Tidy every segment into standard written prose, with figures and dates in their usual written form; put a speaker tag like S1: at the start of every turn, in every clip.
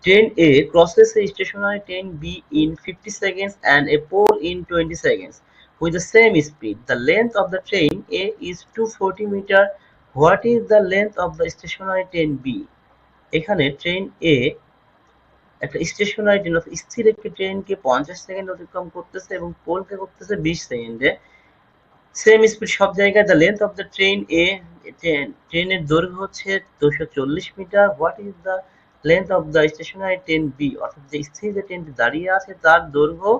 S1: Train A crosses a stationary train B in 50 seconds and a pole in 20 seconds with the same speed. The length of the train A is 240 meter. What is the length of the stationary train B? এখানে train A একটা stationery train স্থির একটি ট্রেনকে 50 second অতিক্রম করতেছে এবং পোলকে করতেছে 20 সেকেন্ডে। Same speed সব জায়গায়। The length of the train A, ট্রেনের দৈর্ঘ্য হচ্ছে 240 metre. What is the length of the stationary train B, অর্থাৎ যে স্থির যে ট্রেনটি দাঁড়িয়ে আছে তার দৈর্ঘ্য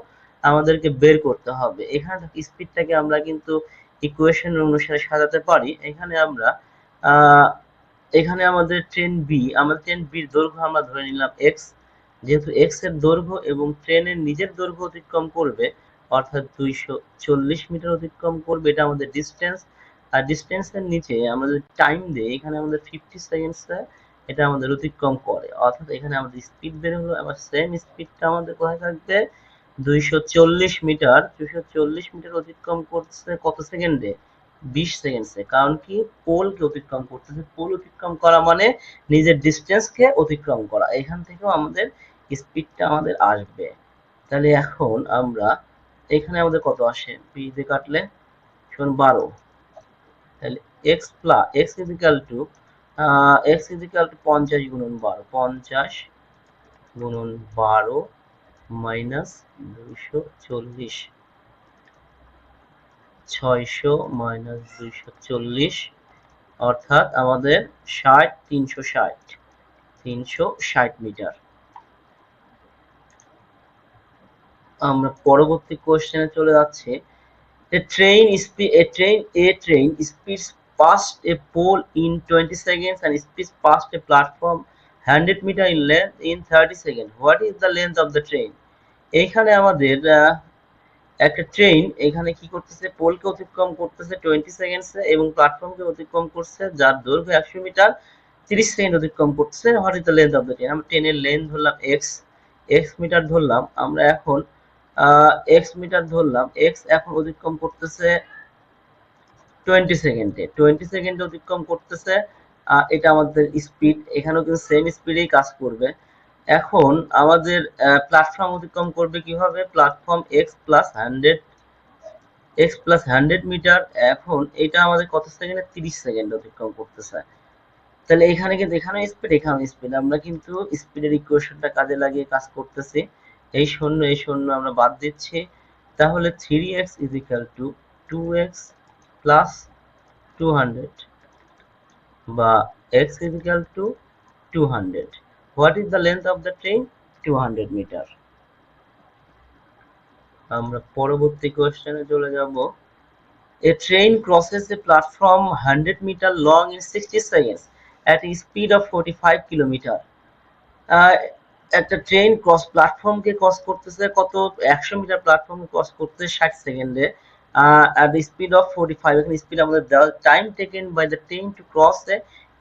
S1: আমাদেরকে বের করতে হবে। এখানে স্পিডটাকে আমরা কিন্তু ইকুয়েশন অনুসারে সাজাতে পারি। এখানে আমরা এখানে আমাদের ট্রেন বি, আমাদের ট্রেন বির দৈর্ঘ্য আমরা ধরে নিলাম এক্স। যেহেতু এক্স এর দৈর্ঘ্য এবং ট্রেনের নিজের দৈর্ঘ্য অতিক্রম করবে, অর্থাৎ 240 মিটার অতিক্রম করবে, এটা আমাদের ডিস্টেন্স। আর ডিস্টেন্সের নিচে আমাদের টাইম দেয়, এখানে আমাদের 50 সেকেন্ডসে এটা আমাদের অতিক্রম করে, অর্থাৎ এখানে আমাদের স্পিড বের হলো। আবার সেম স্পিডটা আমাদের কোথায় থাকবে, 240 মিটার। 240 মিটার অতিক্রম করছে কত সেকেন্ডে, 20 সেকেন্ডসে। কারণ কি, পোলকে অতিক্রম করতেছে। পোল অতিক্রম করা মানে নিজের ডিস্টেন্সকে অতিক্রম করা। এখান থেকেও আমাদের স্পিডটা আমাদের আসবে। তাহলে এখন আমরা এখানে আমাদের কত আসে, পি দিয়ে কাটলে সমান 12। তাহলে x plus x is equal to 50 গুণন 12, 50 গুণন 12 মাইনাস 240, 600 মাইনাস 240, অর্থাৎ আমাদের 360 মিটার। আমরা পরবর্তী কোশ্চেনে চলে যাচ্ছি। A train speeds past a pole in 20 seconds and speeds past a platform 100 meter in length in 30 seconds. What is the length of the train? এখানে আমাদের একটা ট্রেন এখানে কি করতেছে, পোলকে অতিক্রম করতেছে 20 সেকেন্ডসে এবং প্ল্যাটফর্মকে অতিক্রম করছে যার দৈর্ঘ্য 100 মিটার 30 সেকেন্ড অতিক্রম করছে। What is the length of the train? আমরা ট্রেনের লেন্থ ধরলাম এক্স মিটার ধরলাম। আমরা এখন এক্স মিটার ধরলাম, এক্স এখন অতিক্রম করতেছে 20 সেকেন্ডে, 20 সেকেন্ডে অতিক্রম করতেছে। এটা আমাদের স্পিড, এখানেও কিন্তু সেম স্পিডেই কাজ করবে। এখন আমাদের প্ল্যাটফর্ম অতিক্রম করবে কিভাবে, প্ল্যাটফর্ম এক্স প্লাস 100 মিটার। এখন এটা আমাদের কত সেকেন্ডে, 30 সেকেন্ড অতিক্রম করতেছে। তাহলে এখানে কিন্তু এখানেও স্পিড, এখানেও স্পিড, আমরা কিন্তু স্পিডের ইকুয়েশনটা কাজে লাগিয়ে কাজ করতেছি। এই শূন্য আমরা বাদ দিচ্ছি। তাহলে 3x is equal to 2x plus 200 বা x is equal to 200. What is the length of the train? 200 meter. আমরা পরবর্তী কোশ্চেনে চলে যাব। A train crosses a platform 100 meter long in 60 seconds at a speed of 45 kilometer. একটা train প্ল্যাটফর্মকে cross করতেছে কত, 100 metre platform cross করতে 60 সেকেন্ডে at the speed of 45। এখানে স্পিড আমাদের দেওয়া, time taken by the train to cross a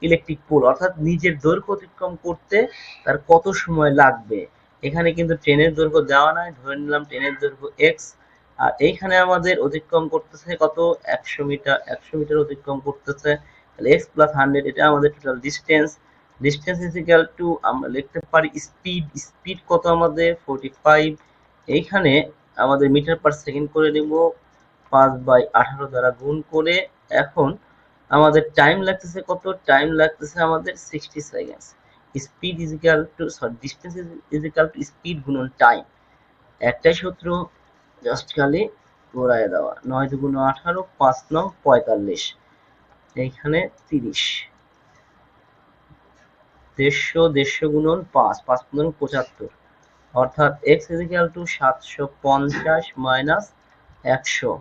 S1: electric pole, অর্থাৎ নিজের দৈর্ঘ্য অতিক্রম করতে তার কত সময় লাগবে। এখানে কিন্তু ট্রেনের দৈর্ঘ্য দেওয়া নাই, ধরে নিলাম ট্রেনের দৈর্ঘ্য এক্স। আর এইখানে আমাদের অতিক্রম করতেছে কত, 100 মিটার, 100 মিটার অতিক্রম করতেছে। তাহলে এক্স প্লাস 100 এটা আমাদের total distance. Distance is equal two, আমরা লিখতে পারি স্পিড কত আমাদের 45। এইখানে আমাদের মিটার পার সেকেন্ড করে নেব, 5/18 দ্বারা গুণ করে। এখন আমাদের টাইম লাগতেছে কত, টাইম লাগতেছে আমাদের 60 seconds. Speed is equal two, distance is equal two speed গুণন টাইম। একটাই সূত্র, জাস্ট খালি ঘোরায় দেওয়া। 9 × 18, 5 × 9 45, এইখানে 30, 150 গুণন 5, 5 × 9 75, অর্থাৎ x is equal to 750 minus 100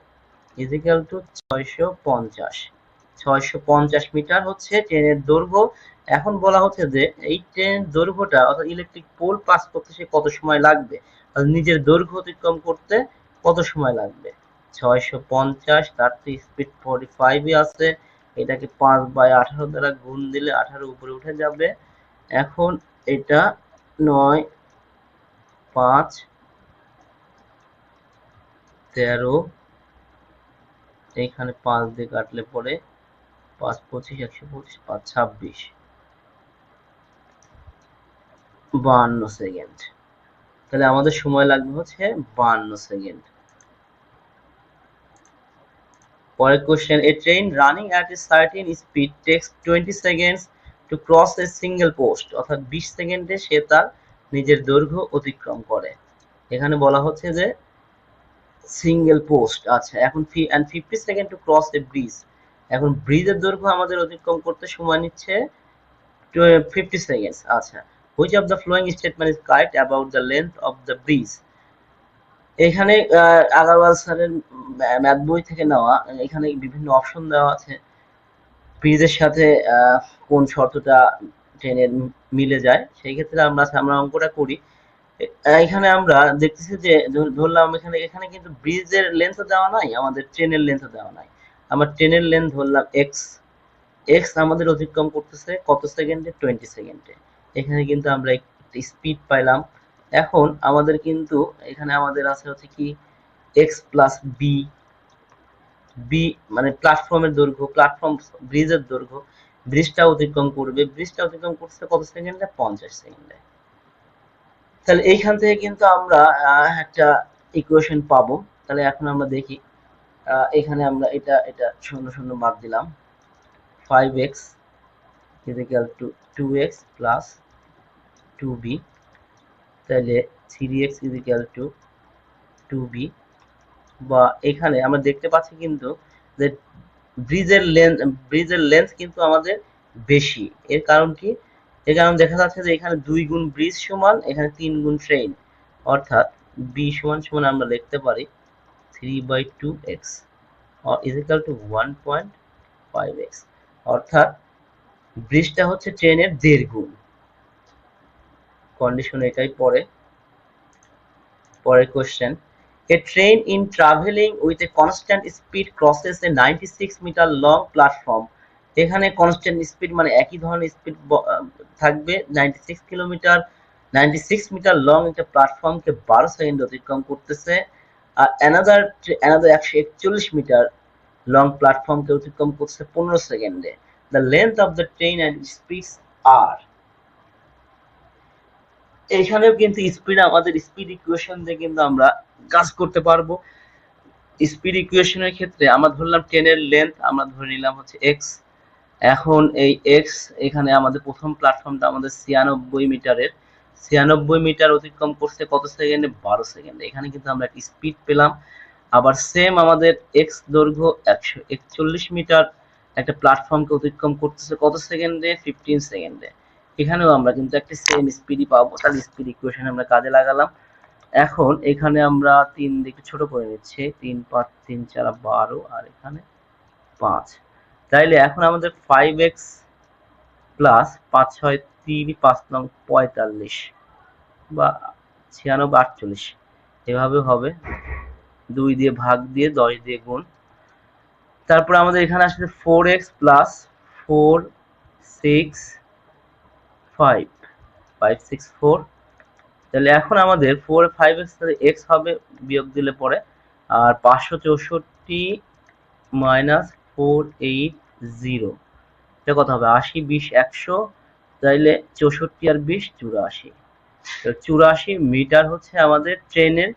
S1: is equal to 650 metre হচ্ছে ট্রেনের দৈর্ঘ্য। এখন বলা হচ্ছে যে এই ট্রেনের দৈর্ঘ্যটা, অর্থাৎ ইলেকট্রিক পোল পাস করতে সে কত সময় লাগবে, নিজের দৈর্ঘ্য অতিক্রম করতে কত সময় লাগবে। 650, তার তো স্পিড 45 আছে, এটাকে 5/18 দ্বারা গুণ দিলে 18 উপরে উঠে যাবে। এখন এটা 9, 5, 13, এইখানে 5 দিয়ে কাটলে পরে 5 25, 125, 5 26, 52 সেকেন্ড। তাহলে আমাদের সময় লাগবে হচ্ছে 52 সেকেন্ড। পরের question, a train running at a certain speed takes 20 seconds to cross a single post, অর্থাৎ 20 সেকেন্ডে সে তার নিজের দৈর্ঘ্য অতিক্রম করে। এখানে বলা হচ্ছে যে সিঙ্গেল পোস্ট। আচ্ছা, এখন 50 second to cross a bridge, এখন ব্রিজের দৈর্ঘ্য আমাদের অতিক্রম করতে সময় নিচ্ছে 50 সেকেন্ডস। আচ্ছা, which of the following statement is correct about the length of the bridge. এখানে আগারওয়াল স্যারের ম্যাথ বই থেকে নেওয়া, এখানে বিভিন্ন অপশন দেওয়া আছে ব্রিজের সাথে কোন শর্তটা ট্রেনের মিলে যায়, সেই ক্ষেত্রে আমরা অঙ্কটা করি। এখানে আমরা দেখতেছি যে ধরলাম এখানে এখানে কিন্তু ব্রিজের লেন্থ দেওয়া নাই, আমাদের ট্রেনের লেন্থ দেওয়া নাই। আমরা ট্রেনের লেন্থ ধরলাম এক্স, এক্স আমাদের অতিক্রম করতেছে কত সেকেন্ডে, 20 সেকেন্ডে। এখানে কিন্তু আমরা একটা স্পিড পাইলাম। এখন আমাদের কিন্তু এখানে আমাদের আছে হচ্ছে কি এক্স প্লাস বি, বি মানে প্ল্যাটফর্মের দৈর্ঘ্য, প্ল্যাটফর্ম ব্রিজের দৈর্ঘ্য, ব্রিজটা অতিক্রম করবে, ব্রিজটা অতিক্রম করছে কত সেকেন্ডে, 50 সেকেন্ডে। তাহলে এইখান থেকে কিন্তু আমরা একটা ইকুয়েশন পাবো। তাহলে এখন আমরা দেখি, এখানে আমরা এটা এটা শূন্য শূন্য বাদ দিলাম। 5x is equal to 2x plus 2b, তাহলে 3x is equal to 2b, বা এখানে আমরা দেখতে পাচ্ছি কিন্তু যে ব্রিজের লেন্থ কিন্তু আমাদের বেশি। এর কারণ কি, এর কারণ দেখা যাচ্ছে যে এখানে 2 গুণ ব্রিজ সমান এখানে 3 গুণ ট্রেন, অর্থাৎ b সমান সমান আমরা লিখতে পারি 3/2x is equal to 1.5x, অর্থাৎ ব্রিজটা হচ্ছে ট্রেনের 1.5 গুণ। কন্ডিশন এটাই। পরের question, a train in traveling with a constant speed crosses a 96 metre long platform. এখানে কনস্ট্যান্ট স্পিড মানে একই ধরনের স্পিড থাকবে, 96 মিটার লং একটা প্ল্যাটফর্মকে 12 সেকেন্ড অতিক্রম করতেছে। আর অ্যানাদার 141 মিটার লং প্ল্যাটফর্মকে অতিক্রম করছে 15 সেকেন্ডে। The length of the train and speeds আর। এখানেও কিন্তু স্পিড, আমাদের স্পিড ইকুয়েশন দিয়ে কিন্তু আমরা কাজ করতে পারবো। স্পিড ইকুয়েশনের ক্ষেত্রে আমরা ধরলাম ট্রেনের লেন্থ আমরা ধরে নিলাম হচ্ছে এক্স। এখন এই এক্স, এখানে আমাদের প্রথম প্ল্যাটফর্মটা আমাদের 96 মিটারের, 96 মিটার অতিক্রম করছে কত সেকেন্ডে, 12 সেকেন্ডে। এখানে কিন্তু আমরা একটা স্পিড পেলাম। আবার সেম আমাদের এক্স দৈর্ঘ্য 141 মিটার একটা প্ল্যাটফর্মকে অতিক্রম করতেছে কত সেকেন্ডে, 15 সেকেন্ডে। এখানেও আমরা কিন্তু একটা সেম স্পিডই পাবো। তাহলে স্পিড ইকুয়েশন আমরা কাজে লাগালাম। এখন এখানে আমরা 3 দিকে ছোট করে নিচ্ছি, 3 5 3 4 12 আর এখানে 5। তাইলে এখন আমাদের 5x প্লাস 5 6 3 5 9 45 বা 96 48 এভাবে হবে, 2 দিয়ে ভাগ দিয়ে 10 দিয়ে গুণ। তারপর আমাদের এখানে আসলে 4x প্লাস 4 6 5 5 6 4। তাহলে এখন আমাদের 4 5x x হবে বিয়োগ দিলে পরে, আর 564 মাইনাস 480, এটা কত হবে, 80 20 100, তাইলে 64 আর 20 84। তো 84 মিটার হচ্ছে আমাদের ট্রেনের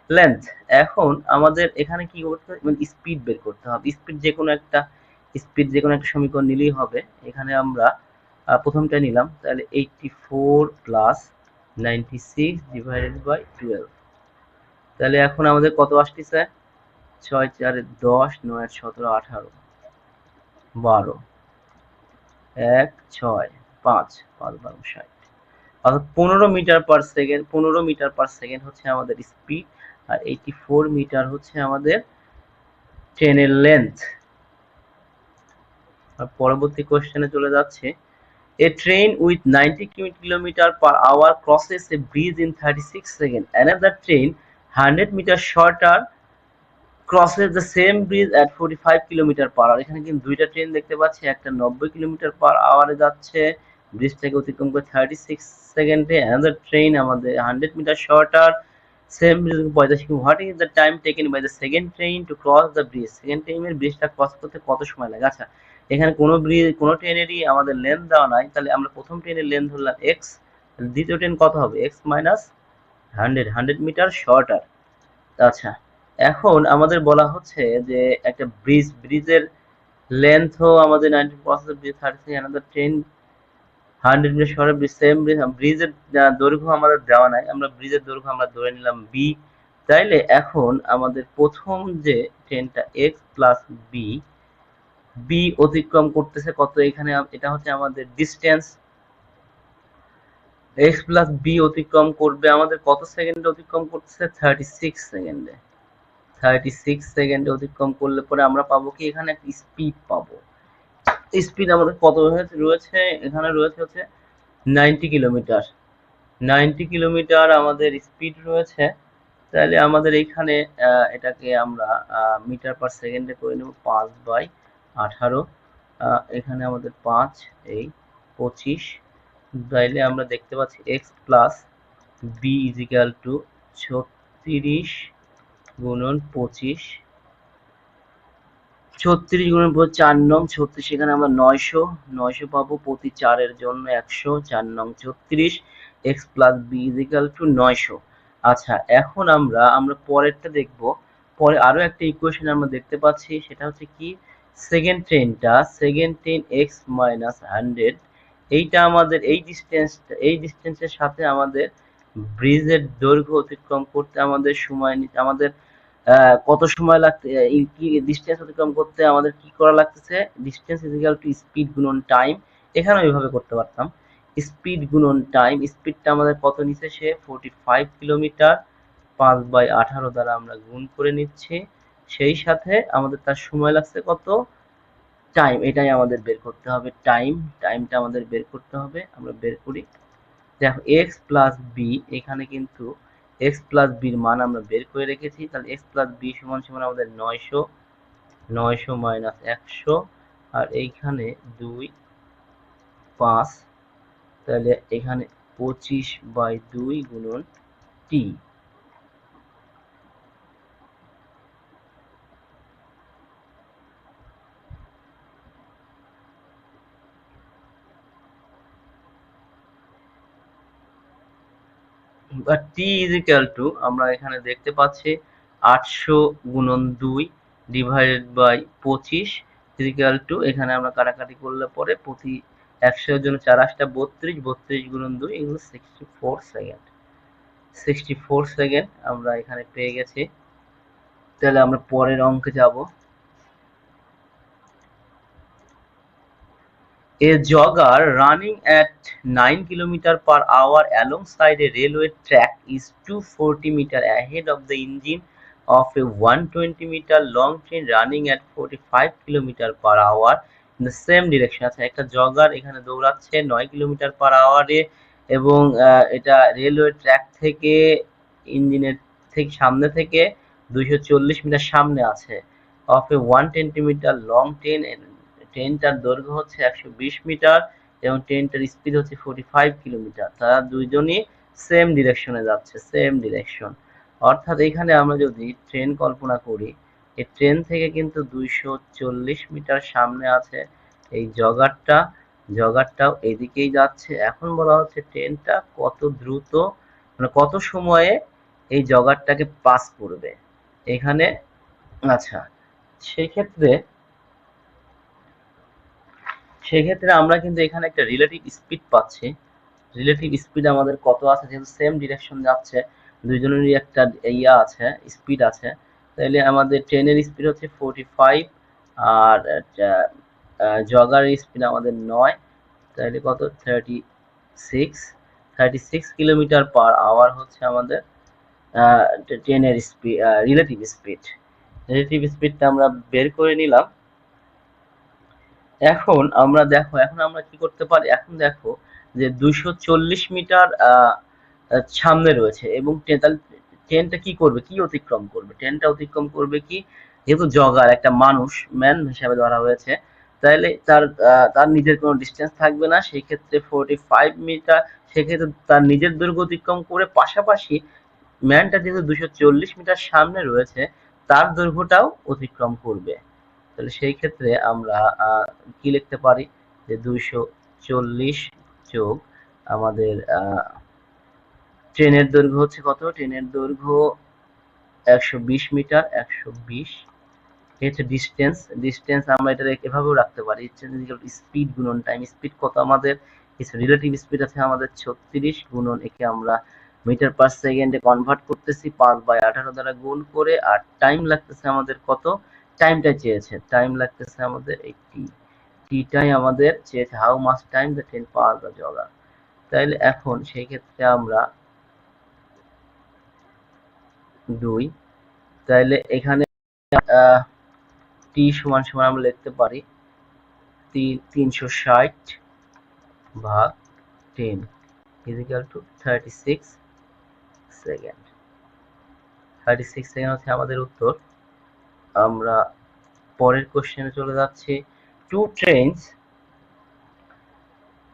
S1: লেন্থ। এখন আমাদের এখানে কি করতে হবে, মানে স্পিড বের করতে হবে। স্পিড যে কোনো একটা সমীকরণ নিলেই হবে। এখানে আমরা প্রথমটা নিলাম, তাহলে 84 প্লাস 96 ডিভাইডেড বাই 12। তাহলে এখন আমাদের কত আসতেছে, 6 4 10 9 17 18 12 1 6 5 5 12 60, অর্থাৎ 15 metre per second. 15 metre per second হচ্ছে আমাদের স্পিড, আর 84 মিটার হচ্ছে আমাদের ট্রেনের লেন্থ। আর পরবর্তী কোশ্চেনে চলে যাচ্ছে, a train with 90 kilometre per hour crosses a bridge in 36 seconds. Another train 100 meters shorter crosses the same bridge at 45 kilometre per hour. এখানে কিন্তু দুইটা ট্রেন দেখতে পাচ্ছি, একটা 90 কিলোমিটার পার আওয়ারে যাচ্ছে, ব্রিজটাকে অতিক্রম করে 36 সেকেন্ডে। another train আমাদের 100 metre shorter, same bridge 45। what is the time taken by the second train to cross the bridge? Second ট্রেনের ব্রিজটা ক্রস করতে কত সময় লাগে। আচ্ছা, এখানে কোনো ট্রেনেরই আমাদের লেন্থ দেওয়া নাই, তাহলে আমরা প্রথম ট্রেনের লেন্থ ধরলাম x, দ্বিতীয় ট্রেন কত হবে, এক্স মাইনাস 100 মিটার শর্টার। আচ্ছা, এখন আমাদের বলা হচ্ছে যে একটা ব্রিজের লেন্থও আমাদের 19% bridge 30 another 10 100 metre shorter bridge, same ব্রিজের দৈর্ঘ্য আমাদের দেওয়া নাই, আমরা ব্রিজের দৈর্ঘ্য আমরা ধরে নিলাম বি। তাইলে এখন আমাদের প্রথম যে ট্রেনটা এক্স প্লাস বি, বি অতিক্রম করতেছে কত, এখানে এটা হচ্ছে আমাদের ডিস্টেন্স। এক্স প্লাস বি অতিক্রম করবে আমাদের কত সেকেন্ডে অতিক্রম করতেছে, 36 সেকেন্ডে। 36 সেকেন্ডে অতিক্রম করলে পরে আমরা পাবো কি, এখানে একটা স্পিড পাবো। স্পিড আমাদের কত রয়েছে, এখানে রয়েছে হচ্ছে 90 কিলোমিটার। 90 কিলোমিটার আমাদের স্পিড রয়েছে। তাহলে আমাদের এইখানে এটাকে আমরা মিটার পার সেকেন্ডে করে নেব, 5/18। এখানে আমাদের 5 এই 25। তাইলে আমরা দেখতে পাচ্ছি x plus b is equal to 36 গুণন 25। 36 গুণন 4 নং 36, এখানে আমরা 900 পাবো, প্রতি 4 এর জন্য 100, 4 নং 36, x plus b is equal to 900। আচ্ছা, এখন আমরা পরেরটা দেখব। পরে আরো একটা ইকুয়েশন আমরা দেখতে পাচ্ছি, সেটা হচ্ছে কি, সেকেন্ড ট্রেন এক্স মাইনাস 100, এইটা আমাদের এই ডিস্টেন্সের সাথে আমাদের ব্রিজের দৈর্ঘ্য অতিক্রম করতে আমাদের সময় নিতে, আমাদের কত সময় লাগতে, ডিস্টেন্স অতিক্রম করতে আমাদের কি করা লাগতেছে, distance is equal two speed গুণন টাইম। এখানে ওইভাবে করতে পারতাম, স্পিড গুণন টাইম। স্পিডটা আমাদের কত নিচ্ছে সে, 45 কিলোমিটার, 5/18 দ্বারা আমরা গুণ করে নিচ্ছি, সেই সাথে আমাদের তার সময় লাগছে কত, টাইম, এটাই আমাদের বের করতে হবে। টাইমটা আমাদের বের করতে হবে, আমরা বের করি। দেখো এক্স প্লাস বি, এখানে কিন্তু এক্স প্লাস বির মান আমরা বের করে রেখেছি। তাহলে এক্স প্লাস বি সমান সমান আমাদের 900 মাইনাস 100, আর এইখানে 2 5, তাহলে এখানে 25/2 গুণন টি। বা টি ইজ ইকুয়াল টু, আমরা এখানে দেখতে পাচ্ছি 800 গুণন 2 divided by 25 is equal to, এখানে আমরা কাটাকাটি করলে পরে প্রতি 100 এর জন্য 4 8 32, 32 গুণন 2 এগুলো 64 সেকেন্ড। 64 সেকেন্ড আমরা এখানে পেয়ে গেছি। তাহলে আমরা পরের অঙ্কে যাব। A jogger running at 9 km/h alongside a railway track is 240 meters ahead of the engine of a 120-meter long train running at 45 km/h in the same direction. আচ্ছা, একটা জগার এখানে দৌড়াচ্ছে 9 km/h এবং এটা রেলওয়ে ট্র্যাক থেকে, ইঞ্জিনের ঠিক সামনে থেকে 240 মিটার সামনে আছে। Of a 120 metre long train, ট্রেনটার দৈর্ঘ্য হচ্ছে 120 মিটার এবং ট্রেনটার স্পিড হচ্ছে 45 কিলোমিটার। তারা দুইজনই সেম ডিরেকশনে যাচ্ছে, সেম ডিরেকশন। অর্থাৎ এখানে আমরা যদি ট্রেন কল্পনা করি, এই ট্রেন থেকে কিন্তু 240 মিটার সামনে আছে এই জগারটাও এদিকেই যাচ্ছে। এখন বলা হচ্ছে ট্রেনটা কত দ্রুত, মানে কত সময়ে এই জগারটাকে পাস করবে এখানে। আচ্ছা, সেক্ষেত্রে আমরা কিন্তু এখানে একটা রিলেটিভ স্পিড পাচ্ছি। রিলেটিভ স্পিড আমাদের কত আছে, যেহেতু সেম ডিরেকশন যাচ্ছে, দুইজনেরই একটা ইয়া আছে, স্পিড আছে। তাহলে আমাদের ট্রেনের স্পিড হচ্ছে 45 আর জগারের স্পিড আমাদের 9, তাহলে কত, 36 কিলোমিটার/আওয়ার হচ্ছে আমাদের ট্রেনের স্পিড, রিলেটিভ স্পিড। রিলেটিভ স্পিডটা আমরা বের করে নিলাম। এখন আমরা কি করতে পারি, এখন দেখো যে 240 মিটার সামনে রয়েছে এবং ট্রেনটা কি করবে, কি অতিক্রম করবে, ট্রেনটা অতিক্রম করবে কি, যেহেতু জগার একটা মানুষ, ম্যান হিসাবে ধরা হয়েছে, তাহলে তার নিজের কোনো ডিস্টেন্স থাকবে না, সেই ক্ষেত্রে 45 মিটার, সেক্ষেত্রে তার নিজের দৈর্ঘ্য অতিক্রম করে পাশাপাশি ম্যানটা যেহেতু 240 মিটার সামনে রয়েছে তার দৈর্ঘ্যটাও অতিক্রম করবে। তাহলে সেই ক্ষেত্রে আমরা কি লিখতে পারি, যে 240 যোগ আমাদের ট্রেনের দৈর্ঘ্য হচ্ছে কত? ট্রেনের দৈর্ঘ্য 120 মিটার। 120 হচ্ছে ডিস্টেন্স। ডিস্টেন্স আমরা এটা এভাবেও রাখতে পারি, স্পিড গুণন টাইম। স্পিড কত আমাদের? রিলেটিভ স্পিড আছে আমাদের 36 গুণন, একে আমরা মিটার পার সেকেন্ডে কনভার্ট করতেছি 5/18 দ্বারা গুণ করে। আর টাইম লাগতেছে আমাদের কত? টাইমটা চেয়েছে, টাইম লাগতেছে আমাদের এই টিটাই আমাদের চেয়েছে, how much time the train pass the jogger. তাইলে এখন সেই ক্ষেত্রে আমরা 2, তাইলে এখানে টি সমান সমান আমরা লিখতে পারি 360 ভাগ 10 ইকুয়াল টু 36 সেকেন্ড। 36 সেকেন্ড হচ্ছে আমাদের উত্তর। আমরা পরের কোশ্চেনে চলে যাচ্ছি। Two trains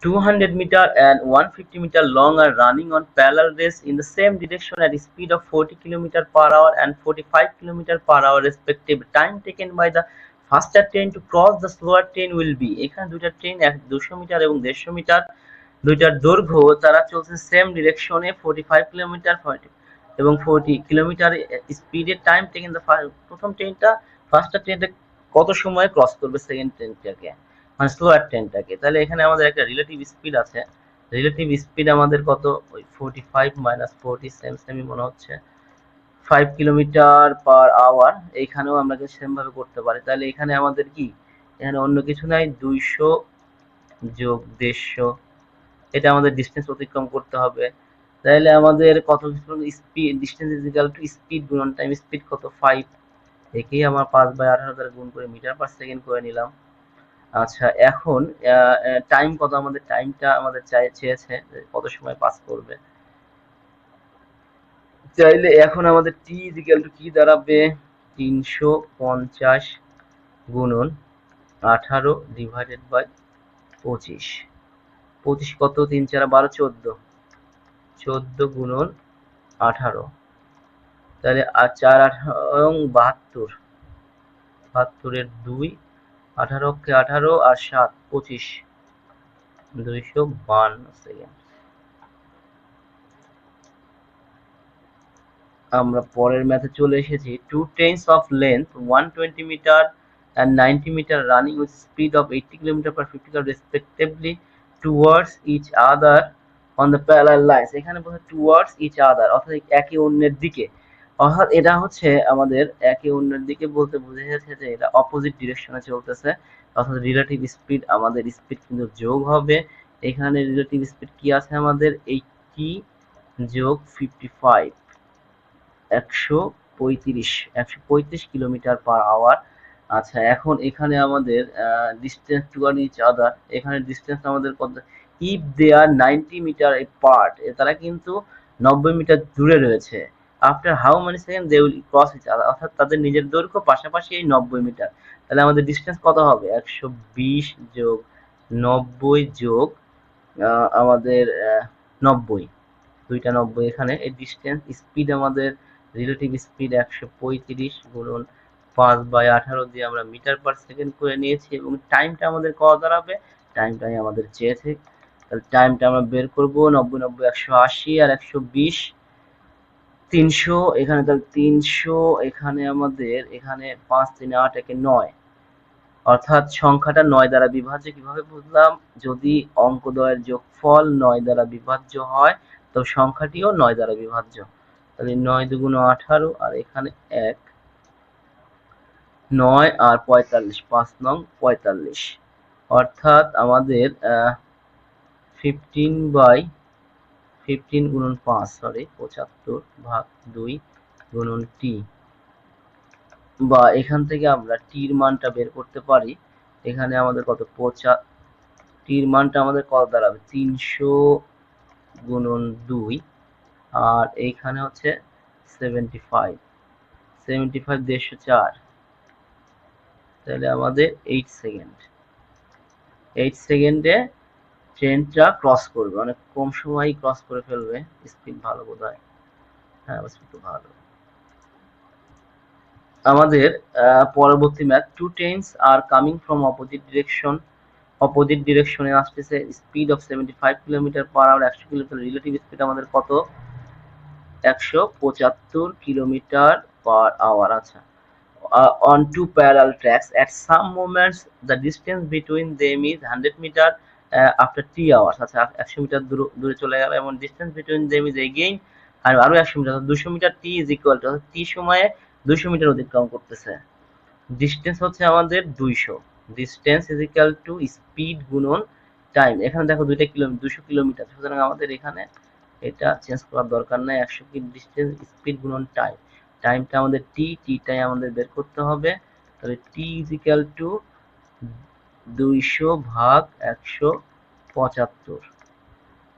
S1: 200 meter and 150 meter long are running on parallel race in the same direction at a speed of 40 km per hour and 45 km per hour respectively. Time taken by the faster train to cross the slower train will be. এখানে দুইটা train 200 metre এবং 150 metre, দুইটার দৈর্ঘ্য তারা চলছে same ডিরেকশনে 45 kilometre এবং 40 kilometre স্পিডে। Time taken the প্রথম ট্রেনটা, ফার্স্ট ট্রেনটা কত সময় ক্রস করবে সেকেন্ড ট্রেনটাকে, মানে স্লোয়ার ট্রেনটাকে। তাহলে এখানে আমাদের একটা রিলেটিভ স্পিড আছে। রিলেটিভ স্পিড আমাদের কত? ওই 45 মাইনাস 40 সেম সেমই মনে হচ্ছে 5 কিলোমিটার পার আওয়ার। এইখানেও আমরা সেম ভাবে করতে পারি। তাহলে এখানে আমাদের কি, এখানে অন্য কিছু নাই, 200 যোগ 150, এটা আমাদের ডিস্টেন্স অতিক্রম করতে হবে। তাহলে আমাদের কত? Speed, distance is equal two speed গুণন টাইম। স্পিড কত? 5, একেই আমরা 5/18 দ্বারা গুণ করে মিটার পার সেকেন্ড করে নিলাম। আচ্ছা, এখন টাইম কত? আমাদের টাইমটা আমাদের চেয়েছে কত সময় পাস করবে। চাইলে এখন আমাদের টি ইজ ইকুয়াল টু কি দাঁড়াবে? 350 গুণন 18 ডিভাইডেড বাই 25। 25 কত? 3 4 12 14, 14 গুণন 18, তাহলে 4 8 72, 72 এর 2, 18 কে 18 আর 7 25, 252 সেকেন্ড। আমরা পরের ম্যাথে চলে এসেছি। Two trains of length 120 metre and 90 meter running with speed of 80 km per 50 km respectively towards each other on the parallel lines. এখানে বলছে towards each other, অর্থাৎ একে অন্যের দিকে। অর্থাৎ এটা হচ্ছে আমাদের একে অন্যের দিকে বলতে বোঝাচ্ছে যে এটা অপোজিট ডিরেকশনে চলতেছে। অর্থাৎ রিলেটিভ স্পিড, আমাদের স্পিড কিন্তু যোগ হবে। এখানে রিলেটিভ স্পিড কি আছে আমাদের? 80 যোগ 55, 135 কিলোমিটার পার আওয়ার। আচ্ছা, এখন এখানে আমাদের ডিস্টেন্স টুয়ার্ড ইচ আদার, এখানে ডিস্টেন্স আমাদের কত? If they are 90 metre part, তারা কিন্তু 90 মিটার দূরে রয়েছে। After how many second they will cross each other, অর্থাৎ তাদের নিজের দৈর্ঘ্য পাশাপাশি এই 90 মিটার। তাহলে আমাদের ডিস্টেন্স কত হবে? 120 যোগ 90 যোগ আমাদের 90, দুইটা 90 এখানে। এই ডিস্টেন্স স্পিড আমাদের রিলেটিভ স্পিড 135 গুণন 5/18 দিয়ে আমরা মিটার পার সেকেন্ড করে নিয়েছি এবং টাইমটা আমাদের কত দাঁড়াবে? টাইমটাই আমাদের চেয়েছে। তাহলে টাইমটা আমরা বের করব। 90 90 180 আর 120 300, এখানে তাহলে 300, এখানে আমাদের এখানে 5 3 8 একে 9, অর্থাৎ সংখ্যাটা 9 দ্বারা বিভাজ্য। কিভাবে বুঝলাম? যদি অঙ্কদ্বয়ের যোগফল 9 দ্বারা বিভাজ্য হয় তো সংখ্যাটিও 9 দ্বারা বিভাজ্য। তাহলে 9 দুগুণ 18 আর এখানে 1, 9 আর 45, 5 নং 45, অর্থাৎ আমাদের 15 গুণন 5, সরি 75 ভাগ 2 গুণন টি, বা এখান থেকে আমরা টির মানটা বের করতে পারি। এখানে আমাদের কত? টির মানটা আমাদের কত দাঁড়াবে? 300 গুণন 2 আর এইখানে হচ্ছে 75, 150 তাহলে আমাদের 8 সেকেন্ড, 8 সেকেন্ডে ট্রেনটা ক্রস করবে, অনেক কম সময় ক্রস করে ফেলবে। স্পিড ভালো বোধহয়, হ্যাঁ স্পিড ভালো। আমাদের পরবর্তী math. Two trains are coming from opposite direction opposite ডিরেকশনে আসতেছে, speed of 75 kilometre per hour, 100 kilometre, relative speed আমাদের কত, 175 কিলোমিটার পার আওয়ার। আচ্ছা, on two parallel tracks at some moments the distance between them is 100 meter after 3 hours। আচ্ছা, 100 metre দূরে চলে গেল এবং distance between them is again আর আরো 100 metre, 200 metre. t is equal to t সময়ে 200 metre অতিক্রম করতেছে। ডিসটেন্স হচ্ছে আমাদের 200, distance is equal two speed গুণন টাইম। এখানে দেখো 200 কিলোমিটার, সুতরাং আমাদের এখানে এটা চেঞ্জ করার দরকার নাই, 100 কি ডিসটেন্স স্পিড গুণন টাইম, টাইমটা আমাদের টিটাই আমাদের বের করতে হবে। তাহলে টি ইজ ইকুয়াল টু 200 ভাগ 175,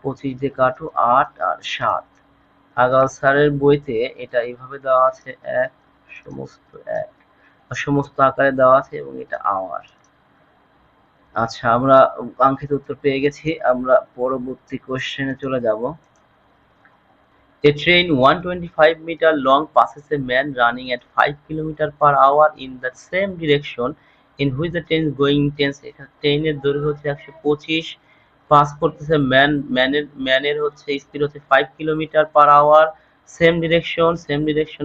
S1: 25 দিয়ে কাটো 8 আর 7। আগাল স্যারের বইতে এটা এইভাবে দেওয়া আছে, সমস্ত আকারে দেওয়া আছে এবং এটা আওয়ার। আচ্ছা, আমরা কাঙ্ক্ষিত উত্তর পেয়ে গেছি, আমরা পরবর্তী কোশ্চেনে চলে যাব। A train 125 meter long passes a man running at 5 kilometer per hour in the same direction in which the train is going intense। এখানে ট্রেনের দৈর্ঘ্য হচ্ছে 125, পাস করতেছে ম্যানের হচ্ছে স্পিড হচ্ছে 5 kilometre per hour, same direction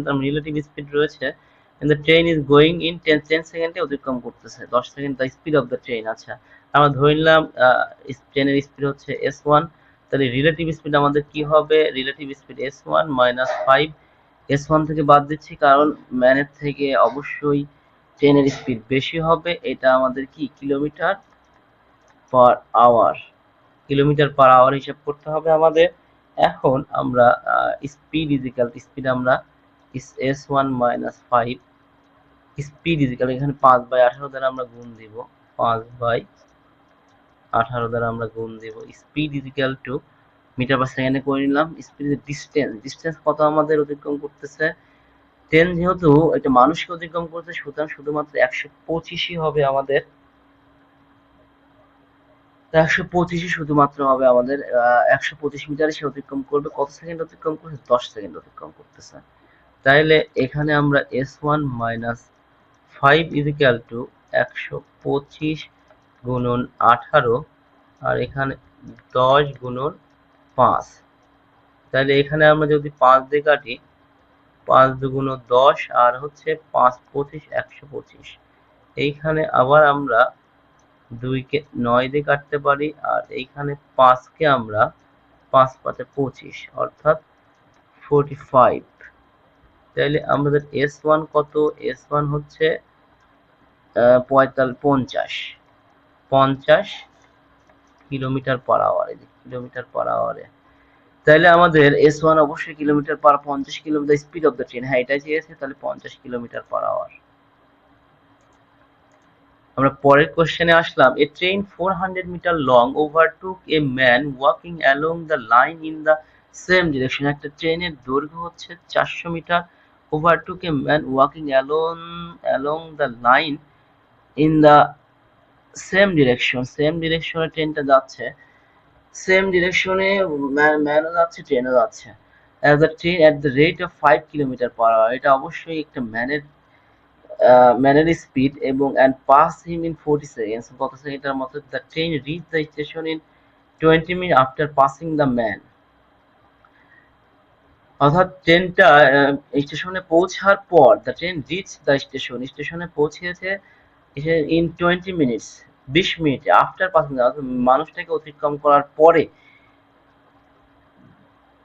S1: তার রিলেটিভ স্পিড রয়েছে, and the train is going in 10 সেকেন্ডে অতিক্রম করতেছে, 10 second the speed of the train. আচ্ছা, আমরা ধরে নিলাম ট্রেনের স্পিড হচ্ছে s1, তাহলে রিলেটিভ স্পিড আমাদের কি হবে, relative speed s1 minus 5, s1 থেকে বাদ দিচ্ছি কারণ ম্যানের থেকে অবশ্যই ট্রেনের স্পিড বেশি হবে, এটা আমাদের কি kilometre per hour, kilometre per hour হিসাব করতে হবে আমাদের। এখন আমরা স্পিড ইজিক্যাল স্পিড আমরা s1 মাইনাস 5, স্পিড ইজিক্যাল এখানে 5/18 দ্বারা আমরা গুণ দিব, 5/18 দ্বারা আমরা গুণ দিব, speed is equal to metre per সেকেন্ডে করে নিলাম। স্পিড ডিস্টেন্স কত আমাদের অতিক্রম করতেছে, 10, যেহেতু এটা মানুষকে অতিক্রম করতে, সুতরাং শুধুমাত্র 125ই হবে আমাদের, 125ই শুধুমাত্র হবে আমাদের, 125 মিটারে সে অতিক্রম করবে। কত সেকেন্ড অতিক্রম করছে, 10 সেকেন্ড অতিক্রম করতেছে। তাইলে এখানে আমরা s1 মাইনাস 5 ইজিক্যাল টু 125 গুণন 18 আর এখানে 10 গুণন 5, তাহলে এখানে আমরা যদি 5 দিয়ে কাটি, 5 দুগুণ 10 আর হচ্ছে 5 25 125, এইখানে আবার আমরা 2 কে 9 দিয়ে কাটতে পারি আর এইখানে 5 কে আমরা 5 5 25 অর্থাৎ 45। তাহলে আমাদের s1 কত, s1 হচ্ছে 50 কিলোমিটার পার আওয়ারে, কিলোমিটার পার আওয়ারে। তাহলে আমাদের s1 অবশ্যই kilometre per, 50 kilometre speed of the train, হ্যাঁ এটাই চেয়েছে, তাহলে 50 কিলোমিটার পার আওয়ার। আমরা পরের কোশ্চেনে আসলাম। A train 400 metre long overtook a man walking along the line in the same direction. একটা ট্রেনের দৈর্ঘ্য হচ্ছে 400 metre, overtook a man walking along the line in the same ডিরেকশনে ট্রেনটা যাচ্ছে, সেম ডিরেকশনে ম্যানও যাচ্ছে ট্রেনও যাচ্ছে, as the train at the rate of 5 kilometre per hour. এটা অবশ্যই একটা ম্যানের স্পিড এবং and pass him in 40 seconds, কত সেকেন্ডের মধ্যে the train reach the station in 20 minutes after passing the man। অর্থাৎ ট্রেনটা স্টেশনে পৌঁছার পর the train reach the station, স্টেশনে পৌঁছেছে in 20 minutes, 20 মিনিটে, after passing মানুষটাকে অতিক্রম করার পরে।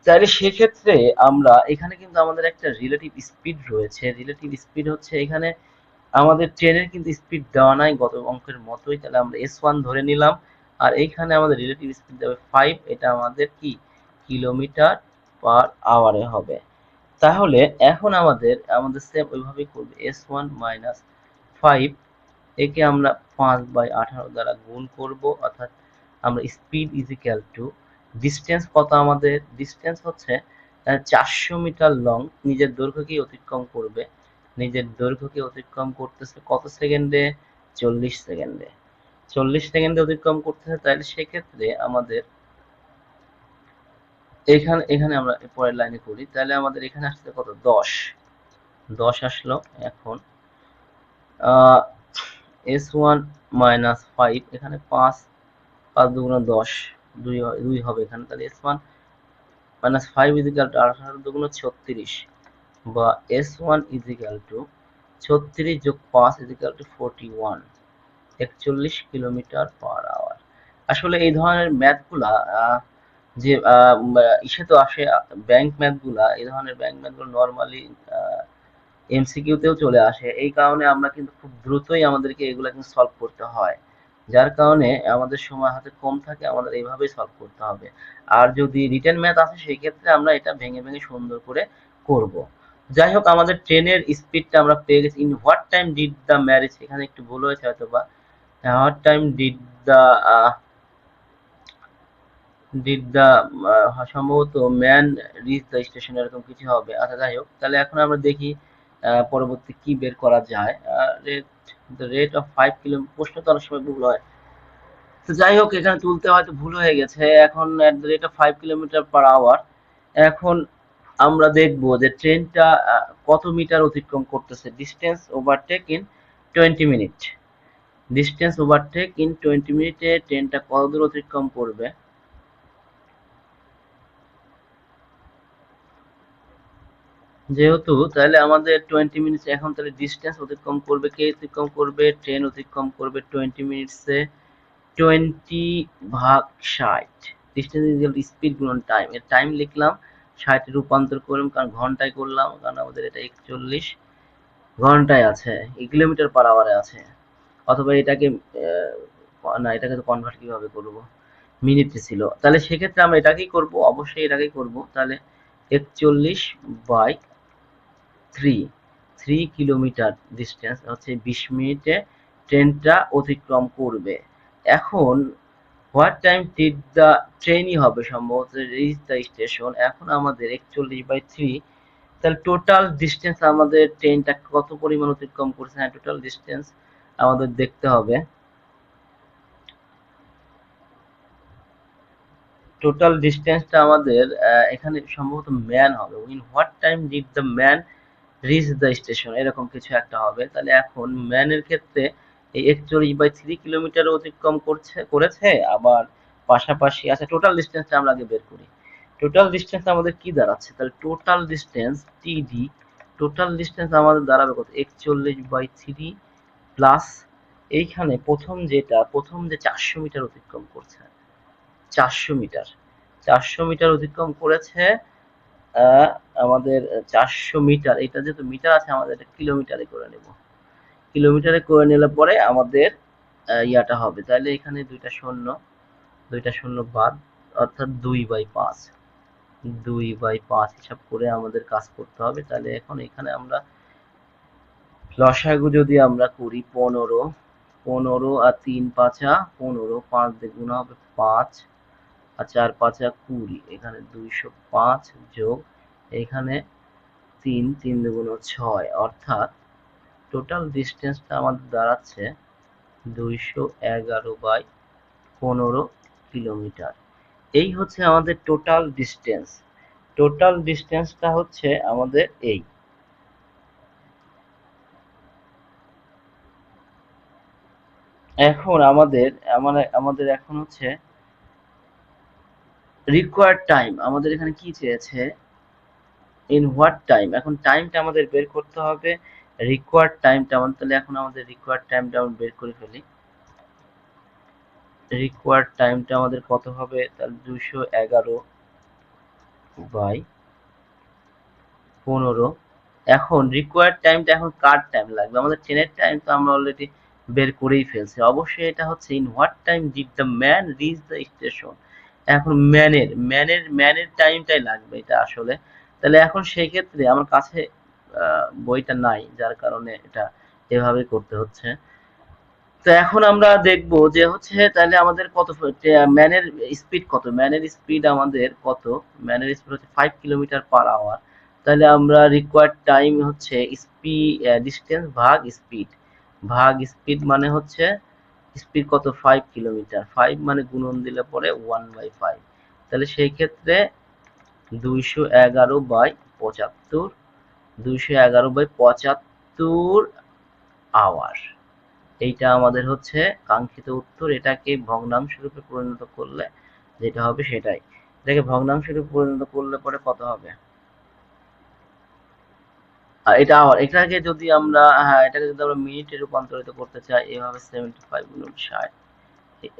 S1: তাহলে সেক্ষেত্রে আমরা এখানে কিন্তু আমাদের একটা রিলেটিভ স্পিড রয়েছে, রিলেটিভ স্পিড হচ্ছে এখানে আমাদের ট্রেনের কিন্তু স্পিড দেওয়া নাই গত অঙ্কের মতোই, তাহলে আমরা s1 ধরে নিলাম আর এইখানে আমাদের রিলেটিভ স্পিড দেবে 5, এটা আমাদের কি কিলোমিটার পার আওয়ারে হবে। তাহলে এখন আমাদের সেম ওইভাবেই করবে, s1 মাইনাস 5 একে আমরা 5/18 দ্বারা গুণ করব, অর্থাৎ আমরা speed is equal two distance কত, আমাদের ডিস্টেন্স হচ্ছে 400 মিটার লং, নিজের দৈর্ঘ্যকেই অতিক্রম করবে, নিজের দৈর্ঘ্যকে অতিক্রম করতেছে কত সেকেন্ডে, 40 সেকেন্ডে, 40 সেকেন্ডে অতিক্রম করতেছে। তাহলে সেক্ষেত্রে আমাদের এখানে আমরা পরের লাইনে করি, তাহলে আমাদের এখানে আসছে কত, 10 আসলো। এখন S1 মাইনাস 5, এখানে 5 5 দুগুণ 10, 2 হবে এখানে, তাহলে S1 মাইনাস 5 ইজিক্যাল টু 18 দুগুণ 36, বা S1 ইজিক্যাল টু 36 যোগ 5 is equal to 41, 41 kilometre per hour. আসলে এই ধরনের ম্যাথগুলা যে ইসে তো আসে, ব্যাংক ম্যাথগুলা, এই ধরনের ব্যাংক ম্যাথগুলো নর্মালি এমসিকিউতেও চলে আসে। এই কারণে আমরা কিন্তু খুব দ্রুতই আমাদেরকে এগুলা কিন্তু সলভ করতে হয়, যার কারণে আমাদের সময় হাতে কম থাকে, আমাদের এইভাবেই সলভ করতে হবে। আর যদি রিটেন ম্যাথ আসে সেই ক্ষেত্রে আমরা এটা ভেঙে ভেঙে সুন্দর করে করব। যাই হোক, আমাদের ট্রেনের স্পিডটা আমরা পেয়ে গেছি। In what time did the marriage, এখানে একটু ভুল হয়েছে হয়তো বা, হোয়াট টাইম ডিড দ্য সম্ভবত ম্যান রিচ দ্য স্টেশন, এরকম কিছু হবে। আচ্ছা যাই হোক, তাহলে এখন আমরা দেখি পরবর্তী কি বের করা যায়। দ্য রেট অফ 5 কিলোমিটার, প্রশ্ন তো অনেক সময় ভুল হয়। তো যাই হোক, এখানে তুলতে হয়তো ভুল হয়ে গেছে। এখন at the rate of 5 kilometre per hour, এখন আমরা দেখব যে ট্রেনটা কত মিটার অতিক্রম করতেছে। Distance overtake in 20 minute, distance overtake in 20 মিনিটে ট্রেনটা কত দূর অতিক্রম করবে। যেহেতু তাহলে আমাদের 20 মিনিটস, এখন তাহলে ডিস্টেন্স অতিক্রম করবে, কে অতিক্রম করবে, ট্রেন অতিক্রম করবে 20 মিনিটসে 20 ভাগ 60, ডিস্টেন্স ইকুয়াল স্পিড গুণন টাইম, এর টাইম লিখলাম 60 রূপান্তর করলাম, কারণ ঘন্টায় করলাম, কারণ আমাদের এটা 41 ঘন্টায় আছে, কিলোমিটার পার আওয়ারে আছে। অথবা এটাকে না, এটাকে তো কনভার্ট কিভাবে করব, মিনিটে ছিল, তাহলে সেক্ষেত্রে আমরা এটাকেই করব, অবশ্যই এটাকেই করব। তাহলে 41/3, 3 কিলোমিটার ডিস্টেন্স হচ্ছে 20 মিনিটে ট্রেনটা অতিক্রম করবে। এখন হোয়াট টাইম ডিড দ্য ট্রেনই হবে সম্ভবত রিচ দ্য স্টেশন। এখন আমাদের 41/3, তাহলে টোটাল ডিস্টেন্স আমাদের ট্রেনটা কত পরিমাণ অতিক্রম করছে, হ্যাঁ টোটাল ডিস্টেন্স আমাদের দেখতে হবে। টোটাল ডিস্টেন্সটা আমাদের এখানে সম্ভবত ম্যান হবে, in what time did the man reach the station, এরকম কিছু একটা হবে। তাহলে এখন ম্যানের ক্ষেত্রে এই 41/3 কিলোমিটার অতিক্রম করেছে, আবার পাশাপাশি আচ্ছা টোটাল ডিস্টেন্সটা আমরা আগে বের করি। টোটাল ডিস্টেন্স আমাদের কি দাঁড়াচ্ছে, তাহলে টোটাল ডিস্টেন্স টিডি, টোটাল ডিস্টেন্স আমাদের দাঁড়াবে কত, 41/3 প্লাস এইখানে প্রথম যে 400 মিটার অতিক্রম করছে, 400 মিটার, 400 মিটার অতিক্রম করেছে আমাদের 400 মিটার, এটা যেহেতু মিটার আছে আমাদের এটা কিলোমিটারে করে নেব, কিলোমিটারে করে নিলে পরে আমাদের ইয়াটা হবে। তাহলে এখানে দুইটা শূন্য বাদ, অর্থাৎ 2/5, 2/5 হিসাব করে আমাদের কাজ করতে হবে। তাহলে এখন এখানে আমরা লসাগু যদি আমরা করি 15, 15 আর 3 পাঁচা 15, 5 দিয়ে গুণ হবে 5 আর 4 পাঁচা 20, এখানে 205 যোগ এখানে 3, 3 দুগুণ 6, অর্থাৎ টোটাল ডিস্টেন্সটা আমাদের দাঁড়াচ্ছে 211/15 কিলোমিটার। এই হচ্ছে আমাদের টোটাল ডিস্টেন্স, টোটাল ডিস্টেন্সটা হচ্ছে আমাদের এই। এখন আমাদের এখন হচ্ছে রিকোয়ার্ড টাইম, আমাদের এখানে কি চেয়েছে, ইন হোয়াট টাইম, এখন টাইমটা আমাদের বের করতে হবে, রিকোয়ার্ড টাইমটা আমাদের, তাহলে এখন আমাদের রিকোয়ার্ড টাইমটা আমরা বের করে ফেলি। রিকোয়ার্ড টাইমটা আমাদের কত হবে, তাহলে 211/15। এখন রিকোয়ার্ড টাইমটা এখন কার টাইম লাগবে, আমাদের ট্রেনের টাইম তো আমরা অলরেডি বের করেই ফেলছি, অবশ্যই এটা হচ্ছে in what time did the man reach the station. এখন ম্যানের টাইমটাই লাগবে এটা আসলে। তাহলে এখন সেই ক্ষেত্রে আমার কাছে বইটা নাই, যার কারণে এটা এভাবে করতে হচ্ছে। তো এখন আমরা দেখব যে হচ্ছে তাহলে আমাদের কত ম্যানের স্পিড কত, ম্যানের স্পিড আমাদের কত, ম্যানের স্পিড হচ্ছে 5 কিলোমিটার পার আওয়ার। তাহলে আমরা রিকোয়ার্ড টাইম হচ্ছে ডিস্টেন্স ভাগ স্পিড মানে হচ্ছে স্পিড কত, 5 কিলোমিটার, 5 মানে গুণন দিলে পরে 1/5, তাহলে সেই ক্ষেত্রে 211/75, 211/75 আওয়ার। এইটা আমাদের হচ্ছে কাঙ্ক্ষিত উত্তর। এটাকে ভগ্নাংশ রূপে পরিণত করলে যেটা হবে সেটাই। এটাকে ভগ্নাংশ রূপে পরিণত করলে পরে কত হবে? আর এটা আবার এটাকে যদি আমরা এটাকে যদি আমরা মিনিটে রূপান্তরিত করতে চাই, এভাবে 75 গুণন 60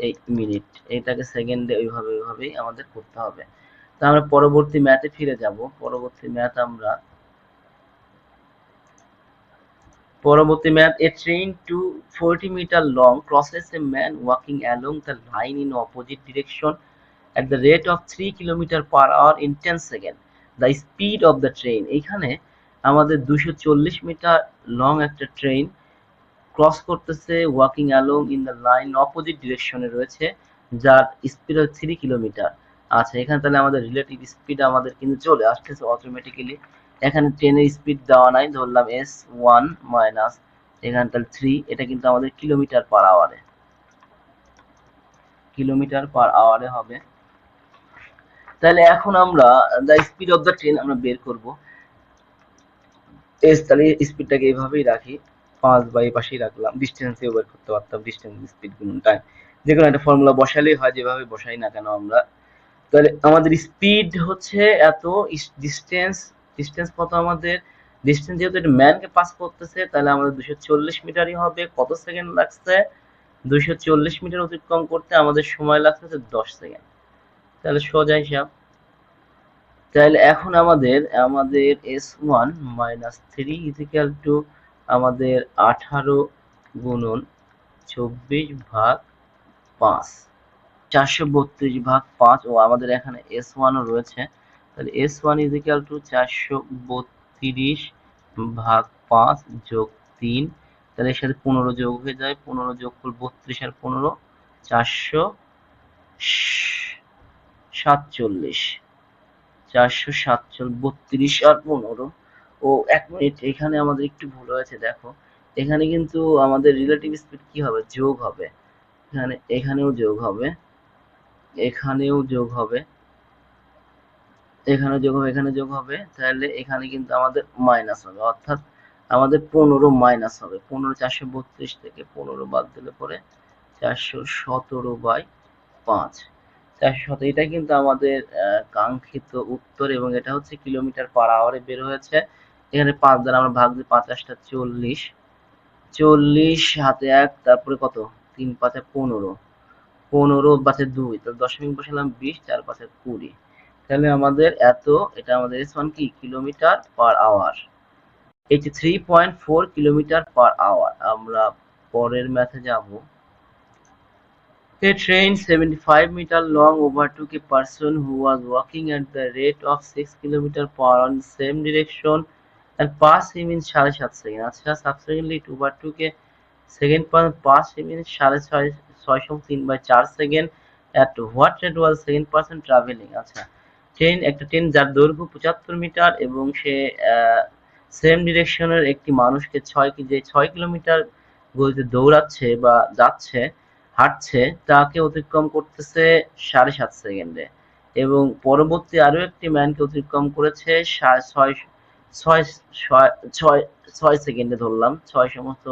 S1: এই মিনিট, এটাকে সেকেন্ডে ওইভাবেই আমাদের করতে হবে। তা আমরা পরবর্তী ম্যাথে ফিরে যাব। পরবর্তী math, a train to 40 meter long crosses a man walking along the line in opposite direction at the rate of 3 kilometre per hour in 10 second. the speed of the train, এখানে আমাদের 240 মিটার লং একটা train cross করতেছে walking along in the line opposite ডিরেকশনে রয়েছে, যার speed হচ্ছে 3 kilometre. আচ্ছা, এখানে তাহলে আমাদের রিলেটিভ স্পিড আমাদের কিন্তু চলে আসতেছে অটোমেটিক্যালি। এখানে ট্রেনের স্পিড দেওয়া নাই, ধরলাম s1 মাইনাস এখানে তাহলে 3, এটা কিন্তু আমাদের কিলোমিটার পার আওয়ারে হবে। তাহলে এখন আমরা the speed of the train আমরা বের করব। তাহলে স্পিডটাকে এইভাবেই রাখি, 5 বা এই পাশেই রাখলাম, ডিস্টেন্সেও বের করতে পারতাম, ডিস্টেন্স স্পিড গুণন টাইম, যে কোনো একটা ফর্মুলা বসালেই হয়, যেভাবে বসাই না কেন আমরা। তাহলে আমাদের স্পিড হচ্ছে এত, ডিস্টেন্স ডিস্টেন্স কত আমাদের, ডিস্টেন্স যেহেতু এটা ম্যানকে পাস করতেছে, তাহলে আমাদের 240 মিটারই হবে। কত সেকেন্ড লাগছে? 240 মিটার অতিক্রম করতে আমাদের সময় লাগছে 10 সেকেন্ড। তাহলে সোজা হিসাব। তাহলে এখন আমাদের s1 মাইনাস 3 ইজিক্যাল টু আমাদের 18 গুণন 24 ভাগ 5, 432 ভাগ 5, ও আমাদের এখানে s1 ও রয়েছে। তাহলে s1 ইজিক্যাল টু 432 ভাগ 5 যোগ 3, তাহলে এর সাথে 15 যোগ হয়ে যায়, 15 যোগ করলে 32 আর 15 447, 32 আর 15, ও 1 মিনিট, এখানে আমাদের একটু ভুল হয়েছে। দেখো এখানে কিন্তু আমাদের রিলেটিভ স্পিড কি হবে? যোগ হবে। এখানেও যোগ হবে, এখানেও যোগ হবে, এখানে যোগ হবে, এখানে যোগ হবে, তাহলে এখানে কিন্তু আমাদের মাইনাস হবে, অর্থাৎ আমাদের 15 মাইনাস হবে। 15 432 থেকে 15 বাদ দিলে পরে 417/5, 417, এটা কিন্তু আমাদের কাঙ্ক্ষিত উত্তর, এবং এটা হচ্ছে কিলোমিটার পার আওয়ারে বের হয়েছে। এখানে 5 দ্বারা আমরা ভাগ দিই, 5 × 40, 40 হাতে 1, তারপরে কত 3 × 5 = 15, 15 + 2, তাহলে দশমিক বসালাম 20, 4 × 5 = 20। তাহলে আমাদের এটা আমাদের s1 কি kilometre per hour, 83.4 kilometre per hour. আমরা পরের ম্যাথে যাব। A train 75 meter long overtook a person who was walking at the rate of 6 kilometers per hour in the same direction and passed him in 7.5 seconds. আচ্ছা, subsequently it overtook a second person, passed him in 6.3/4 second. at what rate was the second person traveling? আচ্ছা, একটা train যার দৈর্ঘ্য 75 metre এবং সে same ডিরেকশনের একটি মানুষকে 6 kilometre গতিতে দৌড়াচ্ছে বা যাচ্ছে, হাঁটছে, তাকে অতিক্রম করতেছে 7.5 সেকেন্ডে, এবং পরবর্তী আরো একটি ম্যানকে অতিক্রম করেছে 6 সেকেন্ডে, ধরলাম 6 সমস্ত,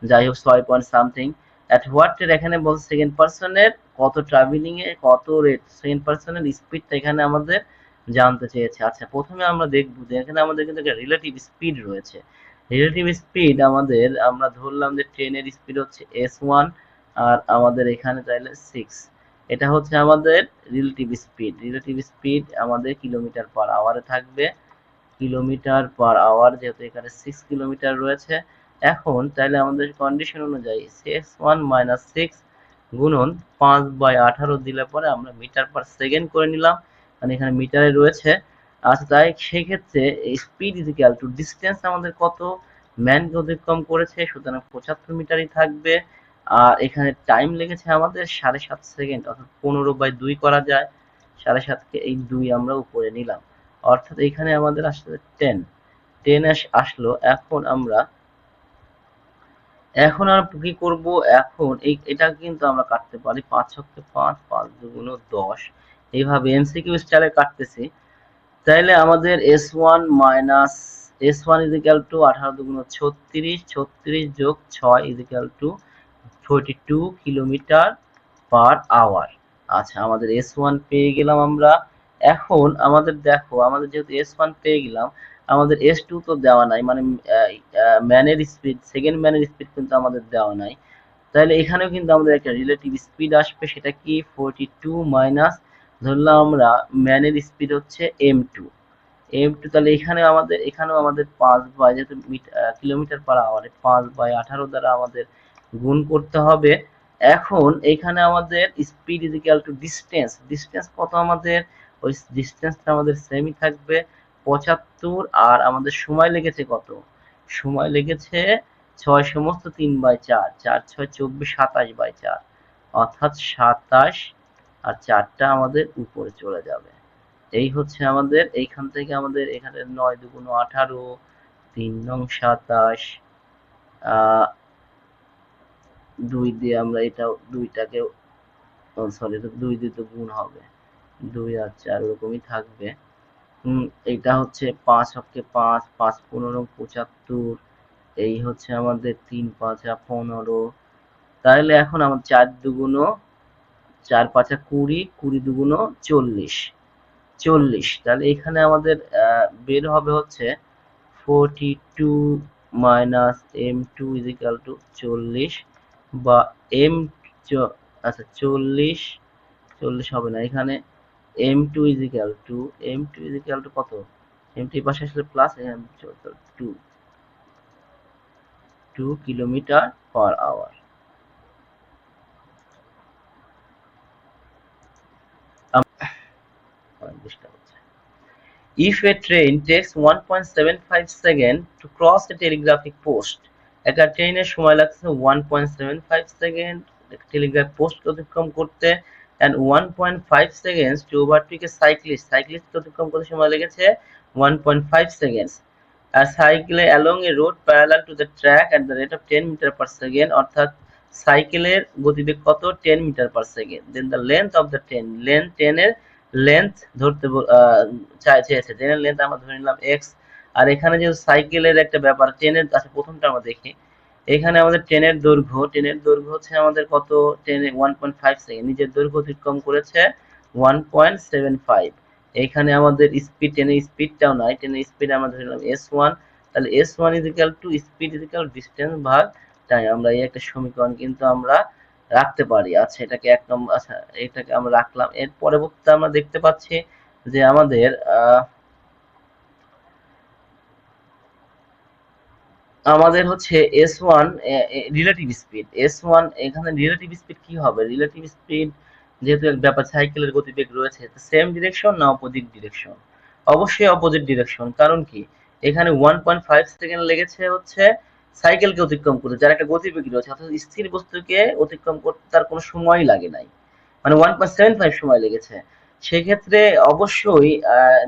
S1: যাই হোক 6 point something. At what rate, এখানে বলছে সেকেন্ড পার্সনের কত ট্রাভেলিং এ কত রেট, সেকেন্ড পার্সনের স্পিডটা এখানে আমাদের জানতে চেয়েছে। আচ্ছা, প্রথমে আমরা দেখব যে এখানে আমাদের কিন্তু একটা রিলেটিভ স্পিড রয়েছে। রিলেটিভ স্পিড আমরা ধরলাম যে ট্রেনের স্পিড হচ্ছে s1, আর আমাদের এখানে চাইলে 6, এটা হচ্ছে আমাদের রিলেটিভ স্পিড। রিলেটিভ স্পিড আমাদের কিলোমিটার পার আওয়ারে থাকবে, কিলোমিটার পার আওয়ার, যেহেতু এখানে 6 কিলোমিটার রয়েছে। এখন তাহলে আমাদের কন্ডিশন অনুযায়ী s1 মাইনাস 6 গুণন 5/18 দিলে পরে আমরা মিটার পার সেকেন্ড করে নিলাম, মানে এখানে মিটারে রয়েছে। আচ্ছা, তাই সেক্ষেত্রে স্পিড ইজিক্যাল টু ডিস্টেন্স আমাদের কত, ম্যানকে অতিক্রম করেছে, সুতরাং 75 মিটারই থাকবে। আর এখানে টাইম লেগেছে আমাদের 7.5 সেকেন্ড, অর্থাৎ 15/2 করা যায়, 7.5কে এই 2 আমরা উপরে নিলাম, অর্থাৎ এখানে আমাদের আসলে 10 আসলো। এখন আর কি করব, এখন এটা কিন্তু আমরা কাটতে পারি, 5 × 5, 5 × 2 = 10, এইভাবে এমসিকিউ স্টাইলে কাটতেছি। তাইলে আমাদের s1 minus s1 is equal two 18 × 2 = 36, 36 যোগ 6 is equal to 42 kilometre per hour. আচ্ছা, আমাদের S1 পেয়ে গেলাম আমরা। এখন আমাদের দেখো, আমাদের যেহেতু S1 পেয়ে গেলাম, আমাদের S2 তো দেওয়া নাই, মানে ম্যানের স্পিড, সেকেন্ড ম্যানের স্পিড কিন্তু আমাদের দেওয়া নাই। তাহলে এখানেও কিন্তু আমাদের একটা রিলেটিভ স্পিড আসবে, সেটা কি 42 মাইনাস ধরলাম আমরা ম্যানের স্পিড হচ্ছে m2। তাহলে এখানেও আমাদের 5 বাই, যেহেতু কিলোমিটার পার আওয়ারে 5/18 দ্বারা আমাদের গুণ করতে হবে। এখন এখানে আমাদের speed is equal two distance. Distance কত আমাদের? ওই ডিস্টেন্সটা আমাদের সেমই থাকবে 75, আর আমাদের সময় লেগেছে কত? সময় লেগেছে 6 সমস্ত 3/4, 4 6 24, 27/4, অর্থাৎ 27, আর 4টা আমাদের উপরে চলে যাবে। এই হচ্ছে আমাদের এইখান থেকে আমাদের এখানে 9 দুগুণ 18, 3 নং 27, 2 দিয়ে আমরা এটাও 2টাকে, সরি 2 দিয়ে তো গুণ হবে, 2 আর 4 এরকমই থাকবে। এইটা হচ্ছে 5 অক্ষে 5, 5 15 75, এই হচ্ছে আমাদের 3 5 15। তাহলে এখন আমার 4 দুগুণ 4 5 20, 20 দুগুণ 40। তাহলে এখানে আমাদের বের হবে হচ্ছে 42 minus m2 is equal two 40, বা m, আচ্ছা 40 হবে না এখানে, m2 ইজ ইকুয়াল টু কত? m2 এর পাশে আসলে plus, 2 kilometre per hour. If a train takes 1.75 seconds to cross a telegraphic post, একটা ট্রেনের সময় লাগছে 1.75 সেকেন্ড টেলিগ্রাফ পোস্ট অতিক্রম করতে, and 1.5 seconds to overtake a cyclist, cyclist অতিক্রম করতে সময় লেগেছে 1.5 seconds, আর cycle along a road parallel to the track at the rate of 10 metre per second, অর্থাৎ সাইকেলের গতিবেগ কত? 10 metre per second. Then the length of the train, ট্রেনের লেন্থ ধরতে চেয়েছে, ট্রেনের লেন্থ আমরা ধরে নিলাম x। আর এখানে যেহেতু সাইকেলের একটা ব্যাপার, ট্রেনের, আচ্ছা প্রথমটা আমরা দেখি। এখানে আমাদের ট্রেনের দৈর্ঘ্য হচ্ছে আমাদের কত? ট্রেনে 1.5 সেকেন্ড, নিজের দৈর্ঘ্য অতিক্রম করেছে 1.75। এখানে আমাদের স্পিড, ট্রেনের স্পিডটাও নাই, ট্রেনের স্পিড আমরা ধরে নিলাম s1। তাহলে s1 is equal two speed is equal distance ভাগ টাইম। আমরা এই একটা সমীকরণ কিন্তু আমরা রাখতে পারি। আচ্ছা, এটাকে 1 নম্বর, আচ্ছা এটাকে আমরা রাখলাম। এর পরবর্তীতে আমরা দেখতে পাচ্ছি যে আমাদের হচ্ছে S1 রিলেটিভ স্পিড। S1 এখানে রিলেটিভ স্পিড কি হবে? রিলেটিভ স্পিড যেহেতু এক ব্যাপার, সাইকেলের গতিবেগ রয়েছে, সেম ডিরেকশন না অপোজিট ডিরেকশন? অবশ্যই অপোজিট ডিরেকশন। কারণ কি? এখানে 1.5 সেকেন্ড লেগেছে হচ্ছে সাইকেলকে অতিক্রম করতে, যার একটা গতিবেগ রয়েছে, অর্থাৎ স্থির বস্তুকে অতিক্রম করতে তার কোনো সময়ই লাগে নাই, মানে 1.75 সময় লেগেছে। সেক্ষেত্রে অবশ্যই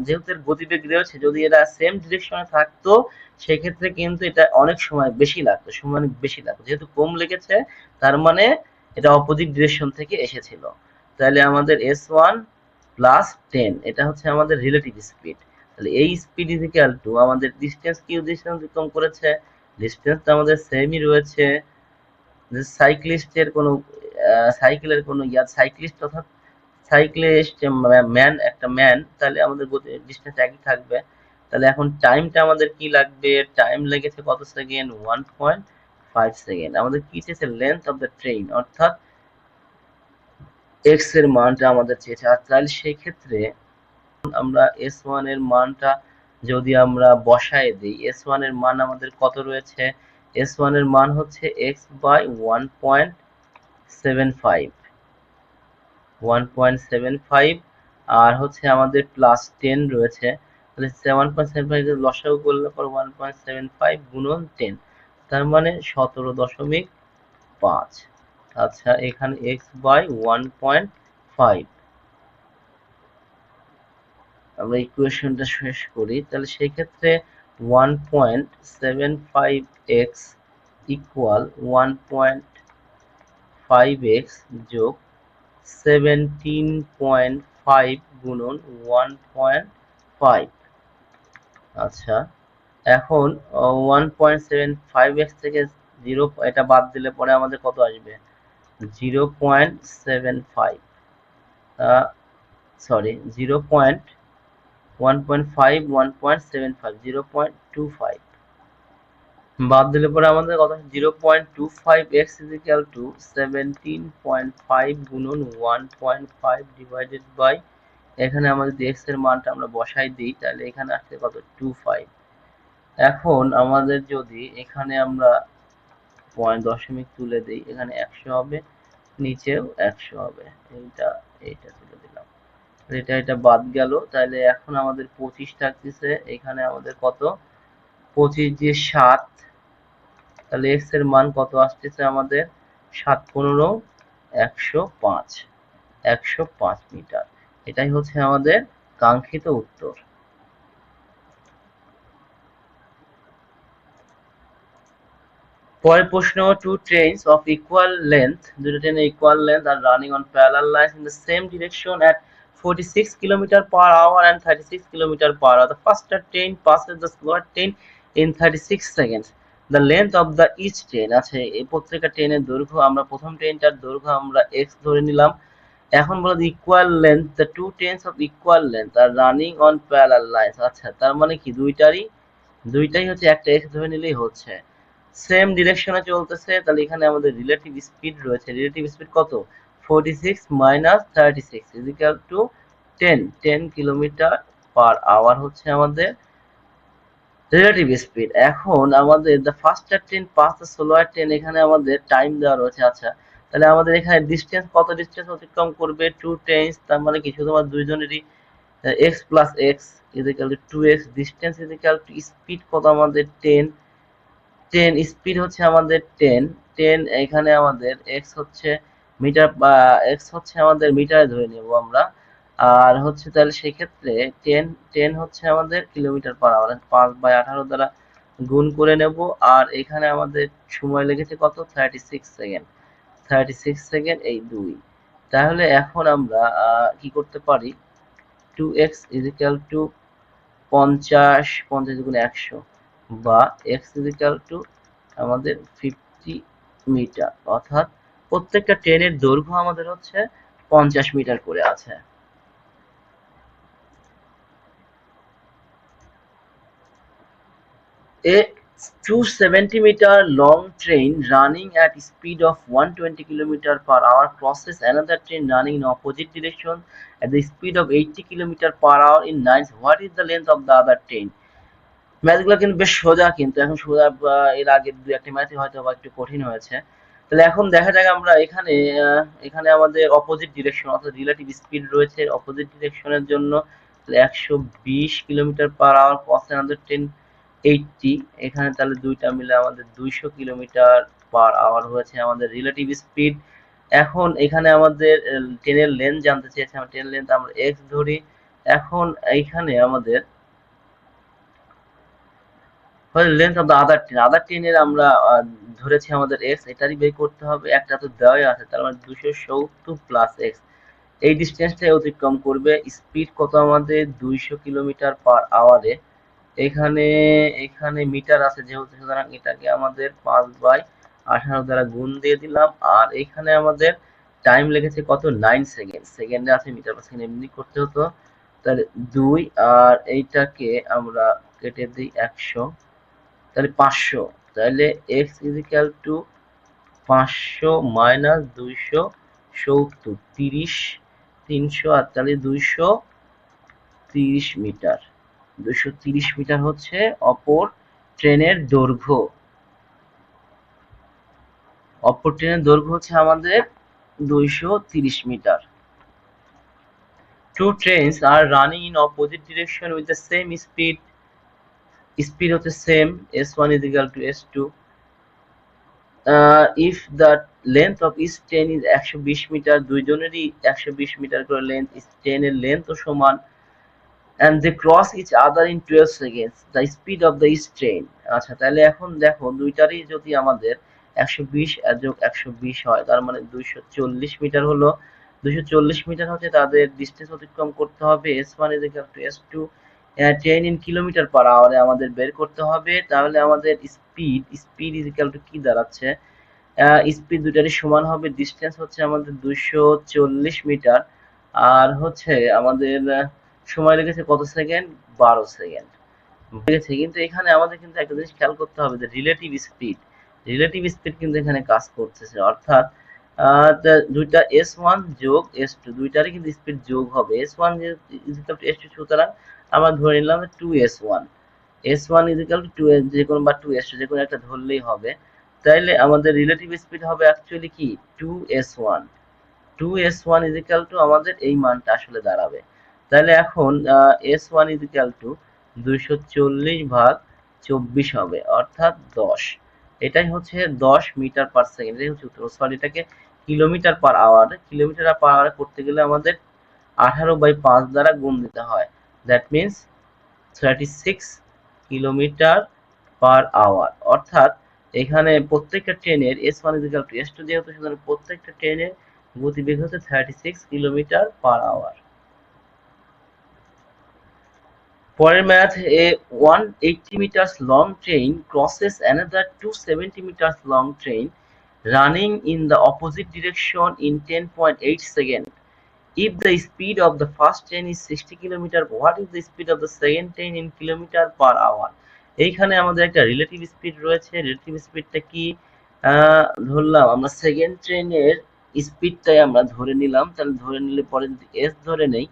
S1: যেহেতু এর গতিবেগ রয়েছে, যদি এরা সেম ডিরেকশনে থাকতো সেক্ষেত্রে কিন্তু এটা অনেক সময় বেশি লাগতো, সময় অনেক বেশি লাগতো। যেহেতু কম লেগেছে তার মানে এটা অপোজিট ডিরেকশন থেকে এসেছিল। তাহলে আমাদের s1 প্লাস 10, এটা হচ্ছে আমাদের রিলেটিভ স্পিড। তাহলে এই স্পিড ইজ ইকুয়াল টু আমাদের ডিস্টেন্স, কি ডিস্টেন্স অতিক্রম করেছে? ডিস্টেন্স তো আমাদের সেমই রয়েছে। সাইক্লিস্টের কোনো সাইকেলের কোনো সাইক্লিস্ট অর্থাৎ সাইক্লিস্ট ম্যান, একটা ম্যান, তাহলে আমাদের ডিস্টেন্স একই থাকবে। তাহলে এখন টাইমটা আমাদের কি লাগবে? টাইম লেগেছে কত সেকেন্ড? 1.5 সেকেন্ড। আমাদের কি চেয়েছে? লেন্থ অফ দ্য ট্রেন, অর্থাৎ এক্স এর মানটা আমাদের চেয়েছে। আর তাহলে সেই ক্ষেত্রে আমরা s1 এর মানটা যদি আমরা বসায় দিই, s1 এর মান আমাদের কত রয়েছে? s1 এর মান হচ্ছে x বাই 1.75, আর হচ্ছে আমাদের প্লাস 10 রয়েছে। তাহলে 1.75 লসাগু করলে পর 1.75 গুণন 10, তার মানে 17.5। আচ্ছা, এখানে x বাই 1.5, আমরা ইকুয়েশনটা শেষ করি। তাহলে সেই ক্ষেত্রে 1.75x ইকুয়াল 1.5x যোগ 17.5 গুণন 1.5। আচ্ছা, এখন 1.75x থেকে 0 এটা বাদ দিলে পরে আমাদের কত আসবে? 0.75 সরি 0.1.5 1.75 0.25 বাদ দিলে পরে আমাদের কত 0.25x ইজিক্যাল টু 17.5 গুণন 1.5 ডিভাইডেড বাই এখানে আমাদের যদি x এর মানটা আমরা বসাই দিই তাহলে এখানে আসছে কত 25। এখন আমাদের যদি এখানে আমরা পয়েন্ট দশমিক তুলে দিই এখানে 100 হবে, নিচেও 100 হবে, এইটা তুলে দিলাম, এটা বাদ গেল। তাহলে এখন আমাদের 25 থাকতেছে, এখানে আমাদের কত 25 দিয়ে 7, তাহলে x এর মান কত আসতেছে আমাদের 7 15 105 মিটার। এটাই হচ্ছে আমাদের কাঙ্ক্ষিত উত্তর। পরের প্রশ্ন, two trains of equal length, দুটো ট্রেনের equal length are running on parallel lines in the same direction at 46 km/h and 36 km/h. The faster train passes the slower train in 36 seconds. The length of the each train, আচ্ছা এই প্রত্যেকটা ট্রেনের দৈর্ঘ্য, আমরা প্রথম ট্রেনটার দৈর্ঘ্য আমরা x ধরে নিলাম। এখন বলো equal length, the two trains of equal length are running on parallel lines, আচ্ছা তার মানে কি দুইটাই হচ্ছে একটা x ধরে নিলেই হচ্ছে সেম ডিরেকশনে চলতেছে। তাহলে এখানে আমাদের রিলেটিভ স্পিড রয়েছে, রিলেটিভ স্পিড কত 46 মাইনাস 36 ইকুয়াল টু 10 কিলোমিটার/আওয়ার হচ্ছে আমাদের রিলেটিভ স্পিড। এখন আমাদের the ফাস্টার train pass the slower train, এখানে আমাদের টাইম দেওয়া রয়েছে। আচ্ছা তাহলে আমাদের এখানে ডিসটেন্স কত ডিসটেন্স অতিক্রম করবে, টু ট্রেনস, তার মানে কি শুধুমাত্র দুইজনেরই x plus x equal two 2x, distance equal to speed কত আমাদের 10 স্পিড হচ্ছে আমাদের 10 এখানে আমাদের x হচ্ছে মিটার বা x হচ্ছে আমাদের মিটারে ধরে নেব আমরা, আর হচ্ছে তাহলে সেই ক্ষেত্রে 10 হচ্ছে আমাদের কিলোমিটার/আওয়ার, 5/18 দ্বারা গুণ করে নেব। আর এখানে আমাদের সময় লেগেছে কত 36 সেকেন্ড, 36 সেকেন্ড এই 2। তাহলে এখন আমরা কি করতে পারি 2x ইকুয়াল টু 50 গুণ 100 বা x ইকুয়াল টু আমাদের 50 মিটার, অর্থাৎ প্রত্যেকটা ট্রেনের দৈর্ঘ্য আমাদের হচ্ছে 50 মিটার করে আছে। A 270 meter long train running at speed of 120 km/h crosses another train running in opposite direction at the speed of 80 km/h in 9. What is the length of the other train? ম্যাথগুলো কিন্তু বেশ সোজা, কিন্তু এখন সোজা এর আগে দু একটা ম্যাথই হয়তো বা একটু কঠিন হয়েছে। তাহলে এখন দেখা যাক আমরা এখানে আমাদের অপোজিট ডিরেকশন অর্থাৎ রিলেটিভ স্পিড রয়েছে অপোজিট ডিরেকশনের জন্য 120 km/h ক্রস আমাদের 1080, এখানে তাহলে দুইটা মিলে আমাদের 200 km/h হয়েছে আমাদের রিলেটিভ স্পিড। এখন এখানে আমাদের ট্রেনের লেন্থ জানতে চেয়েছে, আমরা ট্রেন লেন্থ আমরা x ধরি। এখন এইখানে আমাদের লেন্থ অফ দ্য আদার ট্রেনের আমরা ধরেছি আমাদের x, এটারই বের করতে হবে, একটা তো দেওয়াই আছে, তার মানে 270 প্লাস x, এই ডিস্টেন্সটাই অতিক্রম করবে। স্পিড কত আমাদের 200 কিলোমিটার/আওয়ারে, এখানে মিটার আছে যেহেতু, সুতরাং এটাকে আমাদের 5/18 দ্বারা গুণ দিয়ে দিলাম। আর এখানে আমাদের টাইম লেগেছে কত 9 সেকেন্ড, সেকেন্ডে আছে মিটার পার সেকেন্ড এমনি করতে হতো, তাহলে 2 আর এইটাকে আমরা কেটে দিই 100, তাহলে 500, তাহলে x equal to 500 minus 270 30 348 230 metre, 230 metre হচ্ছে অপর ট্রেনের দৈর্ঘ্য। অপর ট্রেনের দৈর্ঘ্য হচ্ছে আমাদের 230 metre. Two trains are running in opposite direction with the same speed হচ্ছে same, s1 is equal to s2, if the length of each train is 120 metre, দুইজনেরই 120 মিটার করে লেন্থ, ট্রেনের লেন্থ ও সমান, and they cross each other in 12 seconds, the speed of the each train। আচ্ছা তাহলে এখন দেখো দুইটারই যদি আমাদের 120 যোগ 120 হয়, তার মানে 240 মিটার হলো, 240 মিটার হচ্ছে তাদের ডিস্টেন্স অতিক্রম করতে হবে। s1 is equal to s2 10 in কিলোমিটার/আওয়ারে আমাদের বের করতে হবে। তাহলে আমাদের স্পিড is equal to কি দাঁড়াচ্ছে, স্পিড দুটারই সমান হবে। ডিস্টেন্স হচ্ছে আমাদের 240 মিটার, আর হচ্ছে আমাদের সময় লেগেছে কত সেকেন্ড, 12 সেকেন্ড লেগেছে। কিন্তু এখানে আমাদের কিন্তু একটা জিনিস খেয়াল করতে হবে যে রিলেটিভ স্পিড কিন্তু এখানে কাজ করতেছে, অর্থাৎ দুইটা S1 যোগ S2 দুইটারই কিন্তু স্পিড যোগ হবে। S1 S2, সুতরাং আমরা ধরে নিলাম 2S1, S1 2 যে কোনো বা 2S2 যে কোনো একটা ধরলেই হবে। তাইলে আমাদের রিলেটিভ স্পিড হবে অ্যাকচুয়ালি কি 2S1, 2S1 আমাদের এই মানটা আসলে দাঁড়াবে। তাহলে এখন S1 240 ভাগ 24 হবে, অর্থাৎ 10। এটাই হচ্ছে 10 মিটার পার সেকেন্ড। এটাই হচ্ছে উত্তর। সরি, এটাকে kilometre per hour, kilometre per hour করতে গেলে আমাদের 18/5 দ্বারা গুণ দিতে হয়। That means 36 kilometre per hour. অর্থাৎ এখানে প্রত্যেকটা ট্রেনের S1 S2 যেহেতু, সুতরাং প্রত্যেকটা ট্রেনের গতিবেগ হচ্ছে 36 কিলোমিটার পার আওয়ার। পরের math, A 180 meters long train crosses another 270 meters long train running in the opposite direction in 10.8 seconds. If the speed of the first train is 60 km, what is the speed of the second train in kilometer per hour? এইখানে আমাদের একটা relative speed রয়েছে। Relative স্পিডটা কি ধরলাম আমরা, second ট্রেনের স্পিডটাই আমরা ধরে নিলাম। তাহলে ধরে নিলে পরে যদি এস ধরে নেই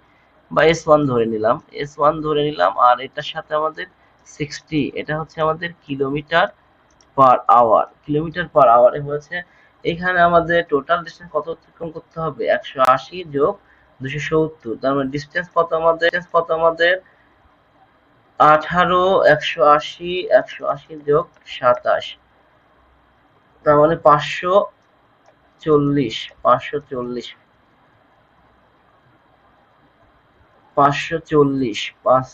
S1: বা S1 ধরে নিলাম, S1 ধরে নিলাম, আর এটার সাথে আমাদের 60, এটা হচ্ছে আমাদের kilometre per hour. Kilometre per আওয়ারে হয়েছে। এখানে আমাদের টোটাল ডিস্টেন্স কত অতিক্রম করতে হবে, 180 যোগ 270, তার মানে ডিস্টেন্স কত আমাদের 18, 180 যোগ 27, তার মানে 540, 540, 540, 5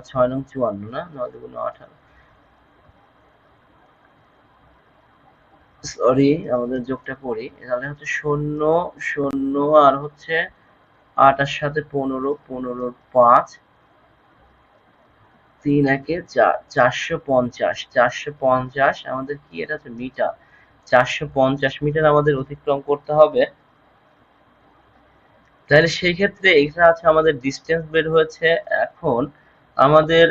S1: 6 নং 54 না, 9 দুগুণ 18, সরি আমাদের যোগটা করি, তাহলে হচ্ছে 0 0 আর হচ্ছে 8 এর সাথে 15, 15 5, 3 একে 4, 450, 450 আমাদের কি, এটা হচ্ছে মিটার। 450 মিটার আমাদের অতিক্রম করতে হবে। তাহলে সেই ক্ষেত্রে এখানে আছে আমাদের ডিস্টেন্স বের হয়েছে। এখন আমাদের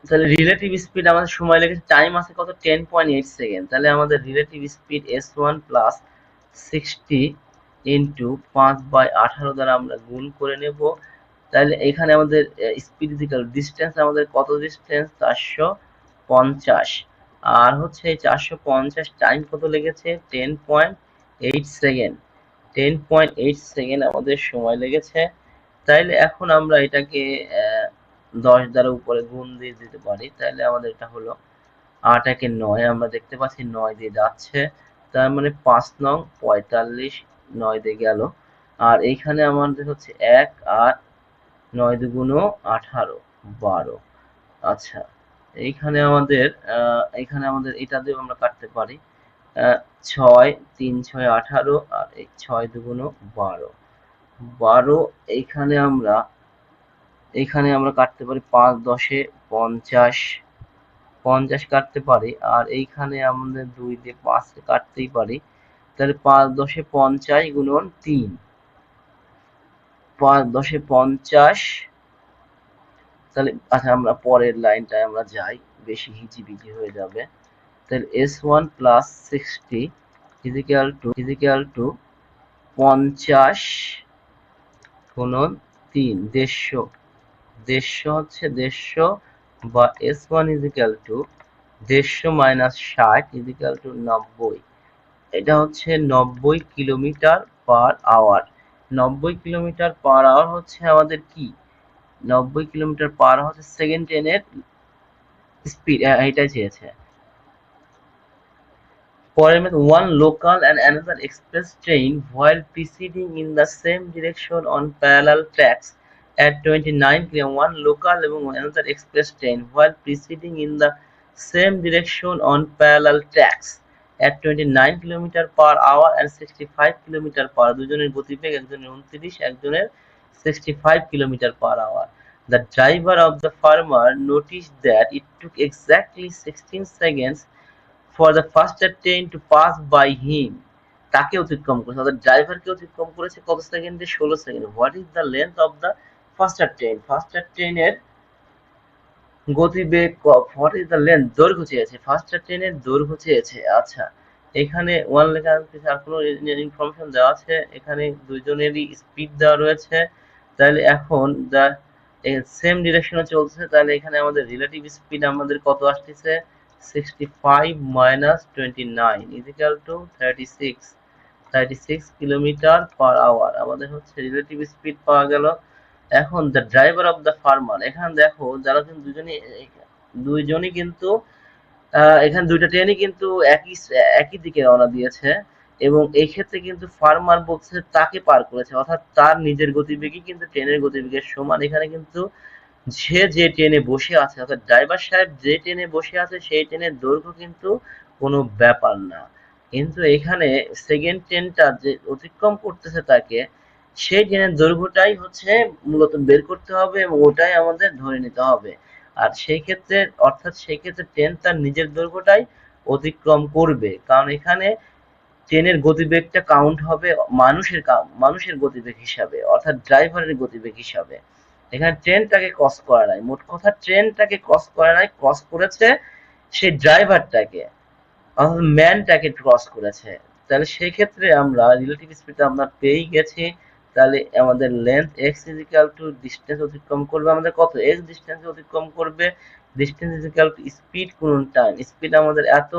S1: তাহলে রিলেটিভ স্পিড আমাদের সময় লেগেছে, টাইম আছে কত, 10.8 সেকেন্ড। তাহলে আমাদের relative speed S1 plus 60 into 5/18 দ্বারা আমরা গুণ করে নেব। তাহলে এখানে আমাদের স্পিড ইজিক্যাল ডিস্টেন্স, আমাদের কত ডিস্টেন্স, 450, আর হচ্ছে 450 টাইম কত লেগেছে, 10.8 সেকেন্ড। 10.8 সেকেন্ড আমাদের সময় লেগেছে। তাইলে এখন আমরা এটাকে 10 দ্বারা উপরে গুণ দিয়ে দিতে পারি। তাহলে আমাদের এটা হলো 8 একে 9, আমরা দেখতে পাচ্ছি 9 দিয়ে যাচ্ছে, তার মানে 5 নং 45, 9 দিয়ে গেল। আর এইখানে আমাদের হচ্ছে 1 আর 9 দুগুণ 18, 12। আচ্ছা, এইখানে আমাদের এটা দিয়ে আমরা কাটতে পারি। 6 3 6 18, আর এই 6 দুগুণ 12, 12। এইখানে আমরা কাটতে পারি 5 10 এ 50, 50 কাটতে পারি, আর এইখানে আমাদের 2 দিয়ে 5 কাটতেই পারি। তাহলে 5 10 এ 50 গুণন 3, 5 10 এ 50। তাহলে আচ্ছা, আমরা পরের লাইনটায় আমরা যাই, বেশি হিজিবিজি হয়ে যাবে। তাহলে S1 প্লাস 60 ইজিক্যাল টু 50 গুণন 3, 150, 150 হচ্ছে 150, বা S1 is equal to 150 minus 60 is equal to 90। এটা হচ্ছে 90 kilometre per hour. 90 kilometre per hour হচ্ছে আমাদের কি, 90 কিলোমিটার পার আওয়ার হচ্ছে সেকেন্ড ট্রেনের স্পিড, এটাই চেয়েছে। পরের মধ্যে, one local and another express train while proceeding in the same direction on parallel tracks at 29 km. One local এবং another express train while proceeding in the same direction on parallel tracks at 29 km per hour and 65 km per hour, দুজনের গতিবেগ, একজনের 29, একজনের 65 km per hour, The driver of the farmer noticed that it took exactly 16 seconds for the faster train to pass by him. তাকে অতিক্রম করেছে, অর্থাৎ ড্রাইভারকে অতিক্রম করেছে কত সেকেন্ডে? 16 second. What is the length of the ফাস্টার train? ফাস্টার ট্রেনের গতিবেগ, হোয়াট ইজ দ্য লেন্থ, দৈর্ঘ্য চেয়েছে, ফাস্টার ট্রেনের দৈর্ঘ্য চেয়েছে। আচ্ছা, এখানে ওয়ান লেখা আর কোনো ইনফরমেশন দেওয়া আছে? এখানে দুইজনেরই স্পিড দেওয়া রয়েছে। তাহলে এখন দ্য সেম ডিরেকশনে চলছে, তাহলে এখানে আমাদের রিলেটিভ স্পিড আমাদের কত আসতেছে? 65 minus 29 is equal to 36 kilometre per hour আমাদের হচ্ছে রিলেটিভ স্পিড পাওয়া গেল। এখন the driver of the farmer, এখানে দেখো যারা কিন্তু দুইজনই কিন্তু এখানে দুইটা ট্রেনই কিন্তু একই দিকে রওনা দিয়েছে, এবং এই ক্ষেত্রে কিন্তু ফার্মার বলছে তাকে পার করেছে, অর্থাৎ তার নিজের গতিবেগই কিন্তু ট্রেনের গতিবেগের সমান। এখানে কিন্তু সে যে ট্রেনে বসে আছে, অর্থাৎ ড্রাইভার সাহেব যে ট্রেনে বসে আছে সেই ট্রেনের দৈর্ঘ্য কিন্তু কোনো ব্যাপার না, কিন্তু এখানে সেকেন্ড ট্রেনটা যে অতিক্রম করতেছে তাকে, সেই ট্রেনের দৈর্ঘ্যটাই হচ্ছে মূলত বের করতে হবে এবং ওটাই আমাদের ধরে নিতে হবে। আর সেই ক্ষেত্রে, অর্থাৎ সেই ক্ষেত্রে ট্রেন তার নিজের দৈর্ঘ্যটাই অতিক্রম করবে, কারণ এখানে ট্রেনের গতিবেগটা কাউন্ট হবে মানুষের গতিবেগ হিসাবে, অর্থাৎ ড্রাইভারের গতিবেগ হিসাবে। এখানে ট্রেনটাকে ক্রস করা নাই, মোট কথা ট্রেনটাকে ক্রস করা নাই, ক্রস করেছে সেই ড্রাইভারটাকে, অর্থাৎ ম্যানটাকে ক্রস করেছে। তাহলে সেই ক্ষেত্রে আমরা রিলেটিভ স্পিডটা আমরা পেয়ে গেছি। তাহলে আমাদের length x is equal two distance অতিক্রম করবে আমাদের কত? এক্স ডিস্টেন্স অতিক্রম করবে, distance is equal two speed গুণন টাইম। স্পিড আমাদের এত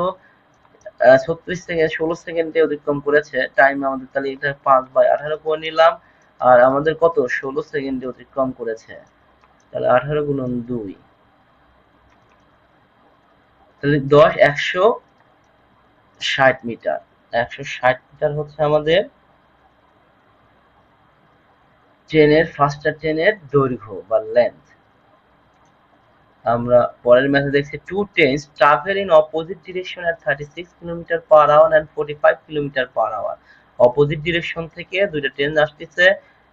S1: 36 সেকেন্ড 16 সেকেন্ডে অতিক্রম করেছে, টাইম আমাদের, তাহলে এটা 5/18 করে নিলাম, আর আমাদের কত? 16 সেকেন্ডে অতিক্রম করেছে, তাহলে 18 গুণন 2, তাহলে 10 160 মিটার। 160 মিটার হচ্ছে আমাদের ফাস্টার ট্রেনের দৈর্ঘ্য বা লেন্থ। আমরা পরের ম্যাথে দেখছি two trains travel in opposite direction at 36 kilometre per hour and 45 kilometre per hour. Opposite direction থেকে দুইটা ট্রেন আসতেছে,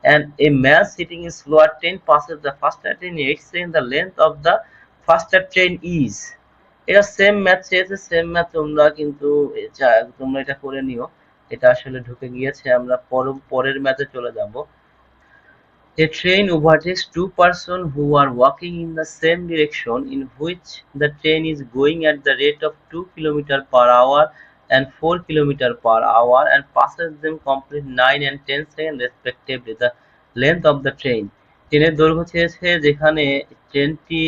S1: and a man sitting in slower train passes the faster train in 8 seconds. The length of the faster train is, এটা same math চেয়েছে, same math তোমরা কিন্তু তোমরা এটা করে নিও, এটা আসলে ঢুকে গিয়েছে। আমরা পরের ম্যাথে চলে যাব। A train overtakes two persons who are walking in the same direction in which the train is going at the rate of 2 km per hour and 4 km per hour and passes them complete 9 and 10 seconds respectively. The length of the train. ট্রেনের দৈর্ঘ্য চেয়েছে, যেখানে ট্রেনটি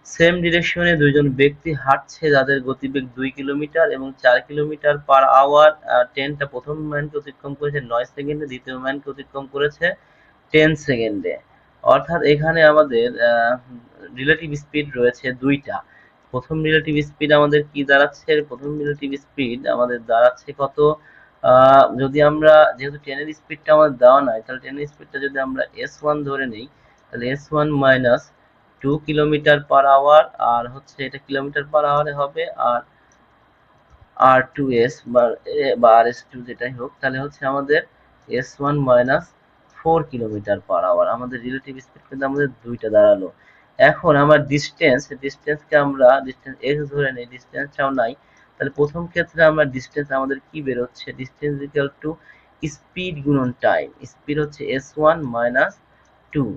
S1: same ডিরেকশনে দুইজন ব্যক্তি হাঁটছে যাদের গতিবেগ 2 কিলোমিটার এবং 4 কিলোমিটার পার আওয়ার। ট্রেনটা প্রথম ম্যানকে অতিক্রম করেছে 9 সেকেন্ডে, দ্বিতীয় ম্যানকে অতিক্রম করেছে 10 সেকেন্ডে। অর্থাৎ এখানে আমাদের রিলেটিভ স্পিড রয়েছে দুইটা। প্রথম রিলেটিভ স্পিড আমাদের কি দাঁড়াচ্ছে? প্রথম রিলেটিভ স্পিড আমাদের দাঁড়াচ্ছে কত? যদি আমরা, যেহেতু ট্রেনের স্পিডটা আমাদের দেওয়া নাই, তাহলে ট্রেনের স্পিডটা যদি আমরা s1 ধরে নিই, তাহলে s1 minus 2 kilometre per hour, আর হচ্ছে এটা কিলোমিটার পার আওয়ারে হবে, আর r2s বা rs2 যেটাই হোক, তাহলে হচ্ছে আমাদের s1 minus 4 kilometre per hour. আমাদের রিলেটিভ স্পিড কিন্তু আমাদের দুইটা দাঁড়ালো। এখন আমার ডিস্টেন্সকে আমরা ডিস্টেন্স x ধরে নেই, ডিস্টেন্সটাও নাই, তাহলে প্রথম ক্ষেত্রে আমরা ডিস্টেন্স আমাদের কি বের হচ্ছে? ডিস্টেন্স ইকুয়াল টু স্পিড গুণন টাইম। স্পিড হচ্ছে s1 মাইনাস 2,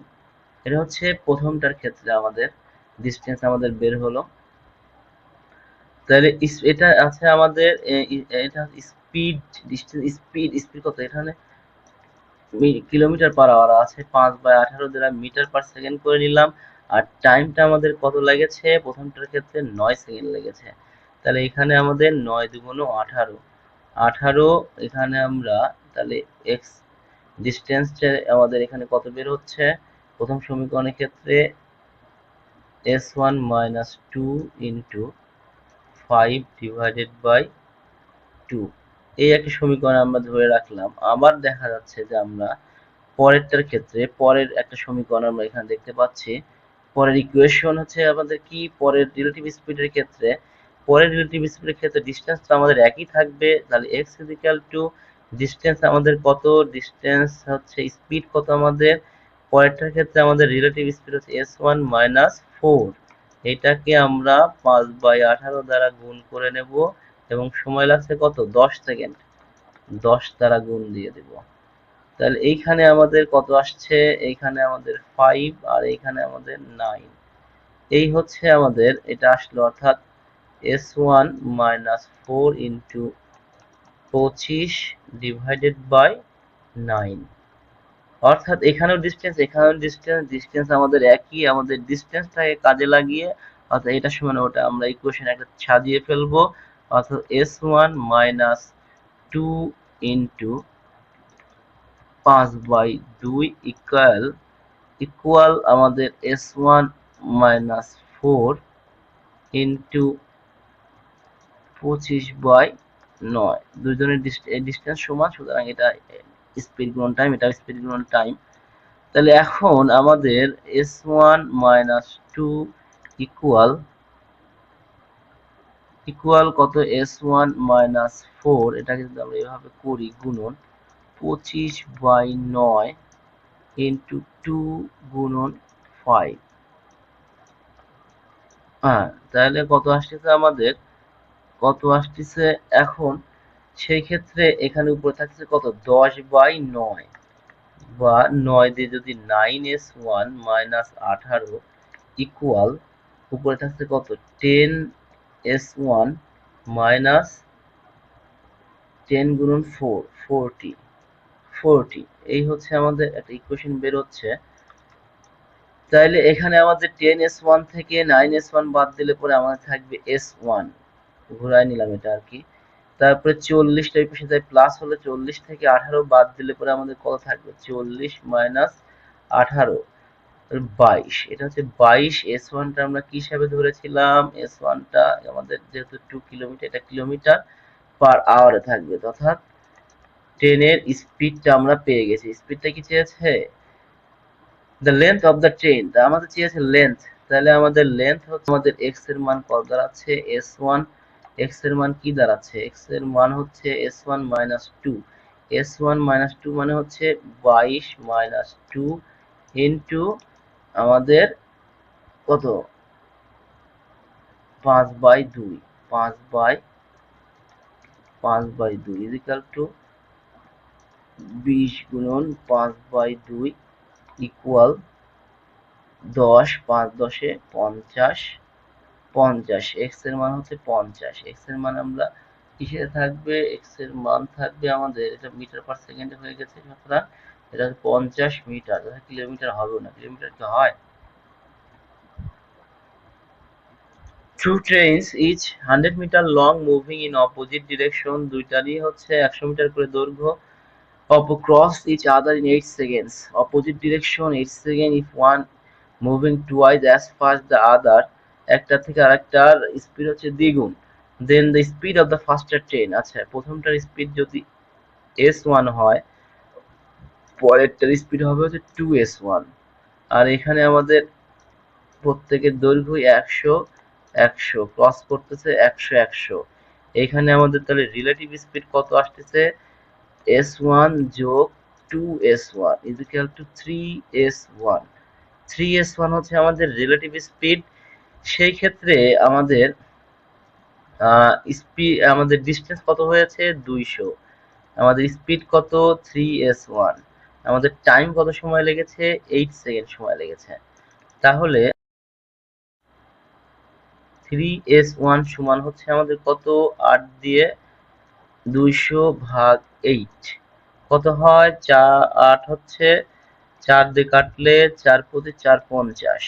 S1: এটা হচ্ছে প্রথমটার ক্ষেত্রে আমাদের ডিস্টেন্স আমাদের বের হলো। তাহলে এটা আছে আমাদের, এটা স্পিড, ডিস্টেন্স, স্পিড কত? এখানে কিলোমিটার পার আওয়ার আছে, 5/18 দ্বারা মিটার পার সেকেন্ড করে নিলাম, আর টাইমটা আমাদের কত লেগেছে? প্রথমটার ক্ষেত্রে 9 সেকেন্ড লেগেছে। তাহলে এখানে আমাদের 9 দুগুণ 18, 18 এখানে আমরা, তাহলে এক্স ডিস্টেন্সটা আমাদের এখানে কত বের হচ্ছে? প্রথম সমীকরণের ক্ষেত্রে s1 minus 2 into 5 divided by 2, এই একটা সমীকরণ আমরা ধরে রাখলাম। আবার দেখা যাচ্ছে যে আমরা পরেরটার ক্ষেত্রে পরের একটা সমীকরণ আমরা এখানে দেখতে পাচ্ছি। পরের ইকুয়েশন হচ্ছে আমাদের কি? পরের রিলেটিভ স্পিডের ক্ষেত্রে, ডিস্টেন্স তো আমাদের একই থাকবে, তাহলে x is equal to distance আমাদের কত? ডিস্টেন্স হচ্ছে স্পিড কত আমাদের? পরেরটার ক্ষেত্রে আমাদের রিলেটিভ স্পিড হচ্ছে s1 মাইনাস 4। এটাকে আমরা 5/18 দ্বারা গুণ করে নেব এবং সময় লাগছে কত, 10 সেকেন্ড। 10 দ্বারা গুণ দিয়ে দেব। তাহলে এইখানে আমাদের কত আসছে, এইখানে আমাদের 5 আর এইখানে আমাদের 9। এই হচ্ছে আমাদের এটা আসলো, অর্থাৎ s1 minus 4 into 25 divided by 9। অর্থাৎ এখানেও ডিসটেন্স, এখানেও ডিসটেন্স, ডিসটেন্স আমাদের একই, আমাদের ডিসটেন্সটাকে কাজে লাগিয়ে অর্থাৎ এটা সমান ওটা আমরা ইকুয়েশন একটা সাজিয়ে ফেলবো। অর্থাৎ s1 মাইনাস 2 ইন্টু 5/2 ইকুয়াল আমাদের s1 মাইনাস 4 ইন্টু 25/9। দুইজনের ডিসটেন্স সমান, সুতরাং এটা স্পিড গুণন টাইম, এটা স্পিড গুণন টাইম। তাহলে এখন আমাদের s1 মাইনাস 2 ইকুয়াল কত, s1 মাইনাস 4, এটাকে যদি আমরা এভাবে করি গুণন 25/9 ইন্টু 2 গুণন 5। হ্যাঁ, তাহলে কত আসতেছে আমাদের, কত আসতেছে এখন সেই ক্ষেত্রে এখানে উপরে থাকছে কত, 10/9 বা 9 দিয়ে যদি 9s1 মাইনাস 18 ইকুয়াল উপরে থাকছে কত, 10s1 মাইনাস 10 গুণন 4, 40। এই হচ্ছে আমাদের একটা ইকুয়েশন বের হচ্ছে। তাইলে এখানে আমাদের 10s1 থেকে 9s1 বাদ দিলে পরে আমাদের থাকবে s1, ঘুরাই নিলাম এটা আর কি। তারপরে 40টা এই পাশে প্লাস হলে 40 থেকে 18 বাদ দিলে পরে আমাদের কত থাকবে, 40 মাইনাস 18 22। এটা হচ্ছে 22। s1 টা আমরা কি হিসাবে ধরেছিলাম, s1 টা আমাদের যেহেতু 2 কিলোমিটার, এটা কিলোমিটার পার আওয়ারে থাকবে, অর্থাৎ ট্রেনের স্পিডটা আমরা পেয়ে গেছি। স্পিডটা কি চেয়েছে, the length of the train, তা আমাদের চেয়েছে লেন্থ। তাহলে আমাদের লেন্থ হচ্ছে, আমাদের x এর মান কত দাঁড়াচ্ছে, s1। x এর মান কি দাঁড়াচ্ছে, x এর মান হচ্ছে s1 মাইনাস 2। s1 মাইনাস 2 মানে হচ্ছে 22 মাইনাস 2 ইন্টু আমাদের কত, 5/2, 5/2 ইজিক্যাল টু 20 গুণন 5/2 ইকুয়াল 10, 5 10 50, 50। এক্স এর মান হচ্ছে 50। এক্স এর মান আমরা কিসে থাকবে, এক্স এর মান থাকবে আমাদের, এটা মিটার পার সেকেন্ডে হয়ে গেছে, সুতরাং এটা 50 মিটার, কিলোমিটার হবে না, কিলোমিটার কি হয়। Two trains each 100 meter long moving in opposite direction, দুইটারই হচ্ছে 100 মিটার করে দৈর্ঘ্য, cross each other in 8 seconds, opposite direction 8 seconds if one moving twice as fast the other, একটা থেকে আরেকটার স্পিড হচ্ছে দ্বিগুণ, then the speed of the faster train, আচ্ছা প্রথমটার স্পিড যদি s1 হয়, পরেরটার স্পিড হবে হচ্ছে 2s1। আর এখানে আমাদের প্রত্যেকের দৈর্ঘ্য 100 100, ক্রস করতেছে 100 100। এখানে আমাদের তাহলে রিলেটিভ স্পিড কত আসতেছে, s1 যোগ 2s1 is equal to 3s1। 3s1 হচ্ছে আমাদের রিলেটিভ স্পিড। সেই ক্ষেত্রে আমাদের স্পিড, আমাদের ডিসটেন্স কত হয়েছে, 200। আমাদের স্পিড কত, 3s1। আমাদের টাইম কত সময় লেগেছে, 8 সেকেন্ড সময় লেগেছে। তাহলে 3s1 সমান হচ্ছে আমাদের কত, 8 দিয়ে 200 ভাগ 8 কত হয়, 8 হচ্ছে 4 দিয়ে কাটলে 4 প্রতি 4 50,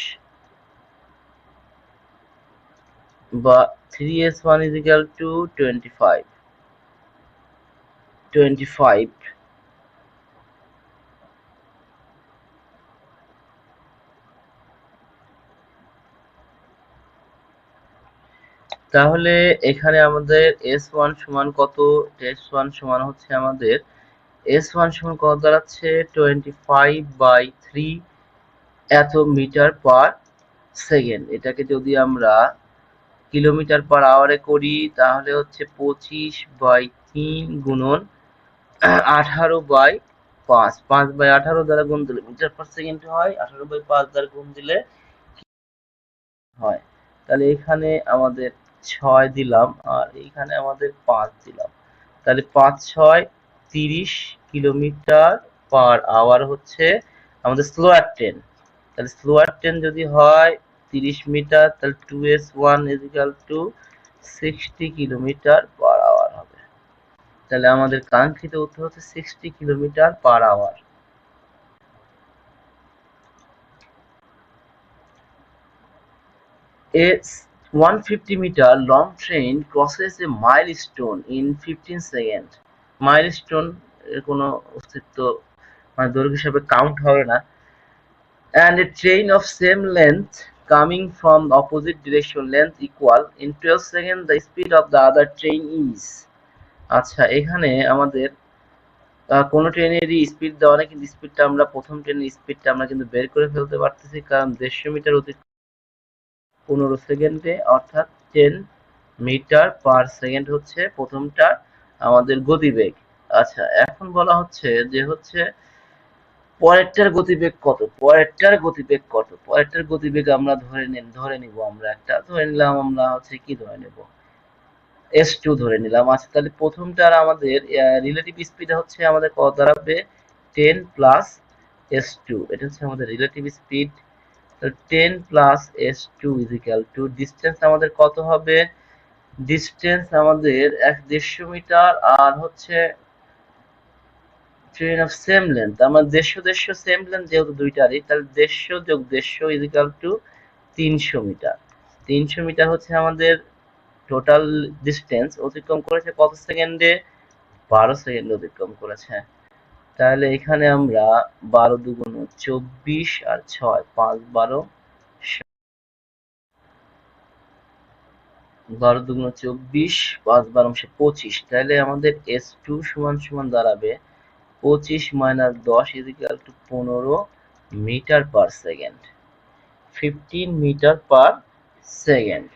S1: বা 3s1 is equal to 25। তাহলে এখানে আমাদের s1 সমান কত, s1 সমান হচ্ছে আমাদের, s1 সমান কত দাঁড়াচ্ছে, 25/3 এত মিটার পার সেকেন্ড। এটাকে যদি আমরা কিলোমিটার পার আওয়ারে করি তাহলে হচ্ছে 25/3 গুণন 18/9। 5 5/18 দ্বারা গুণ দিলে মিটার পার সেকেন্ড হয়, 18/5 দ্বারা গুণ দিলে হয়। তাহলে এখানে আমাদের 6 দিলাম আর এখানে আমাদের 5 দিলাম। তাহলে 5 6 30 কিলোমিটার পার আওয়ার হচ্ছে আমাদের স্লোয়ার ট্রেন। তাহলে স্লোয়ার ট্রেন যদি হয় 30 মিটার, তাহলে 2s1 60 কিলোমিটার পার আওয়ার হবে। তাহলে আমাদের কাঙ্ক্ষিত উত্তর হচ্ছে 60 kilometre per hour. A 150-meter long train crosses a milestone in 15 seconds. Milestone এর কোনো অস্তিত্ব মানে দৈর্ঘ্য হিসাবে কাউন্ট হবে না। And a train of same length coming from the opposite direction length equal in 12 seconds the speed of the other train is. আচ্ছা, এখানে আমাদের কোন ট্রেনেরই স্পিড দেওয়া নেই, কিন্তু স্পিডটা আমরা প্রথম ট্রেনের স্পিডটা আমরা কিন্তু বের করে ফেলতে পারতেছি, কারণ 150 মিটার অতি 15 সেকেন্ডে, অর্থাৎ 10 মিটার পার সেকেন্ড হচ্ছে প্রথমটা আমাদের গতিবেগ। আচ্ছা, এখন বলা হচ্ছে যে হচ্ছে পরেরটার গতিবেগ কত। পরেরটার গতিবেগ আমরা ধরে নিব আমরা একটা ধরে নিলাম, আমরা হচ্ছে কি ধরে নেব, s2 ধরে নিলাম। আচ্ছা, তাহলে প্রথমটার আমাদের রিলেটিভ স্পিড হচ্ছে আমাদের কত দাঁড়াবে, 10 প্লাস s2, এটা হচ্ছে আমাদের relative speed. 10 plus s2 is equal two distance আমাদের কত হবে, ডিসটেন্স আমাদের 150 মিটার, আর হচ্ছে ট্রেন অফ সেম লেন্থ আমার 150 সেম লেন্থ যেহেতু দুইটারই, তাহলে 150 যোগ 150 is equal to 300 metre. 300 metre হচ্ছে আমাদের টোটাল ডিসটেন্স, অতিক্রম করেছে কত সেকেন্ডে, 12 সেকেন্ড অতিক্রম করেছে। তাহলে এখানে আমরা 12 দুগুণ 24 আর 6 5 12 12 দুগুণ 24 5 12 25। তাহলে আমাদের s2 সমান সমান দাঁড়াবে 25 minus 10 is equal to 15 metre per second, 15 metre per second.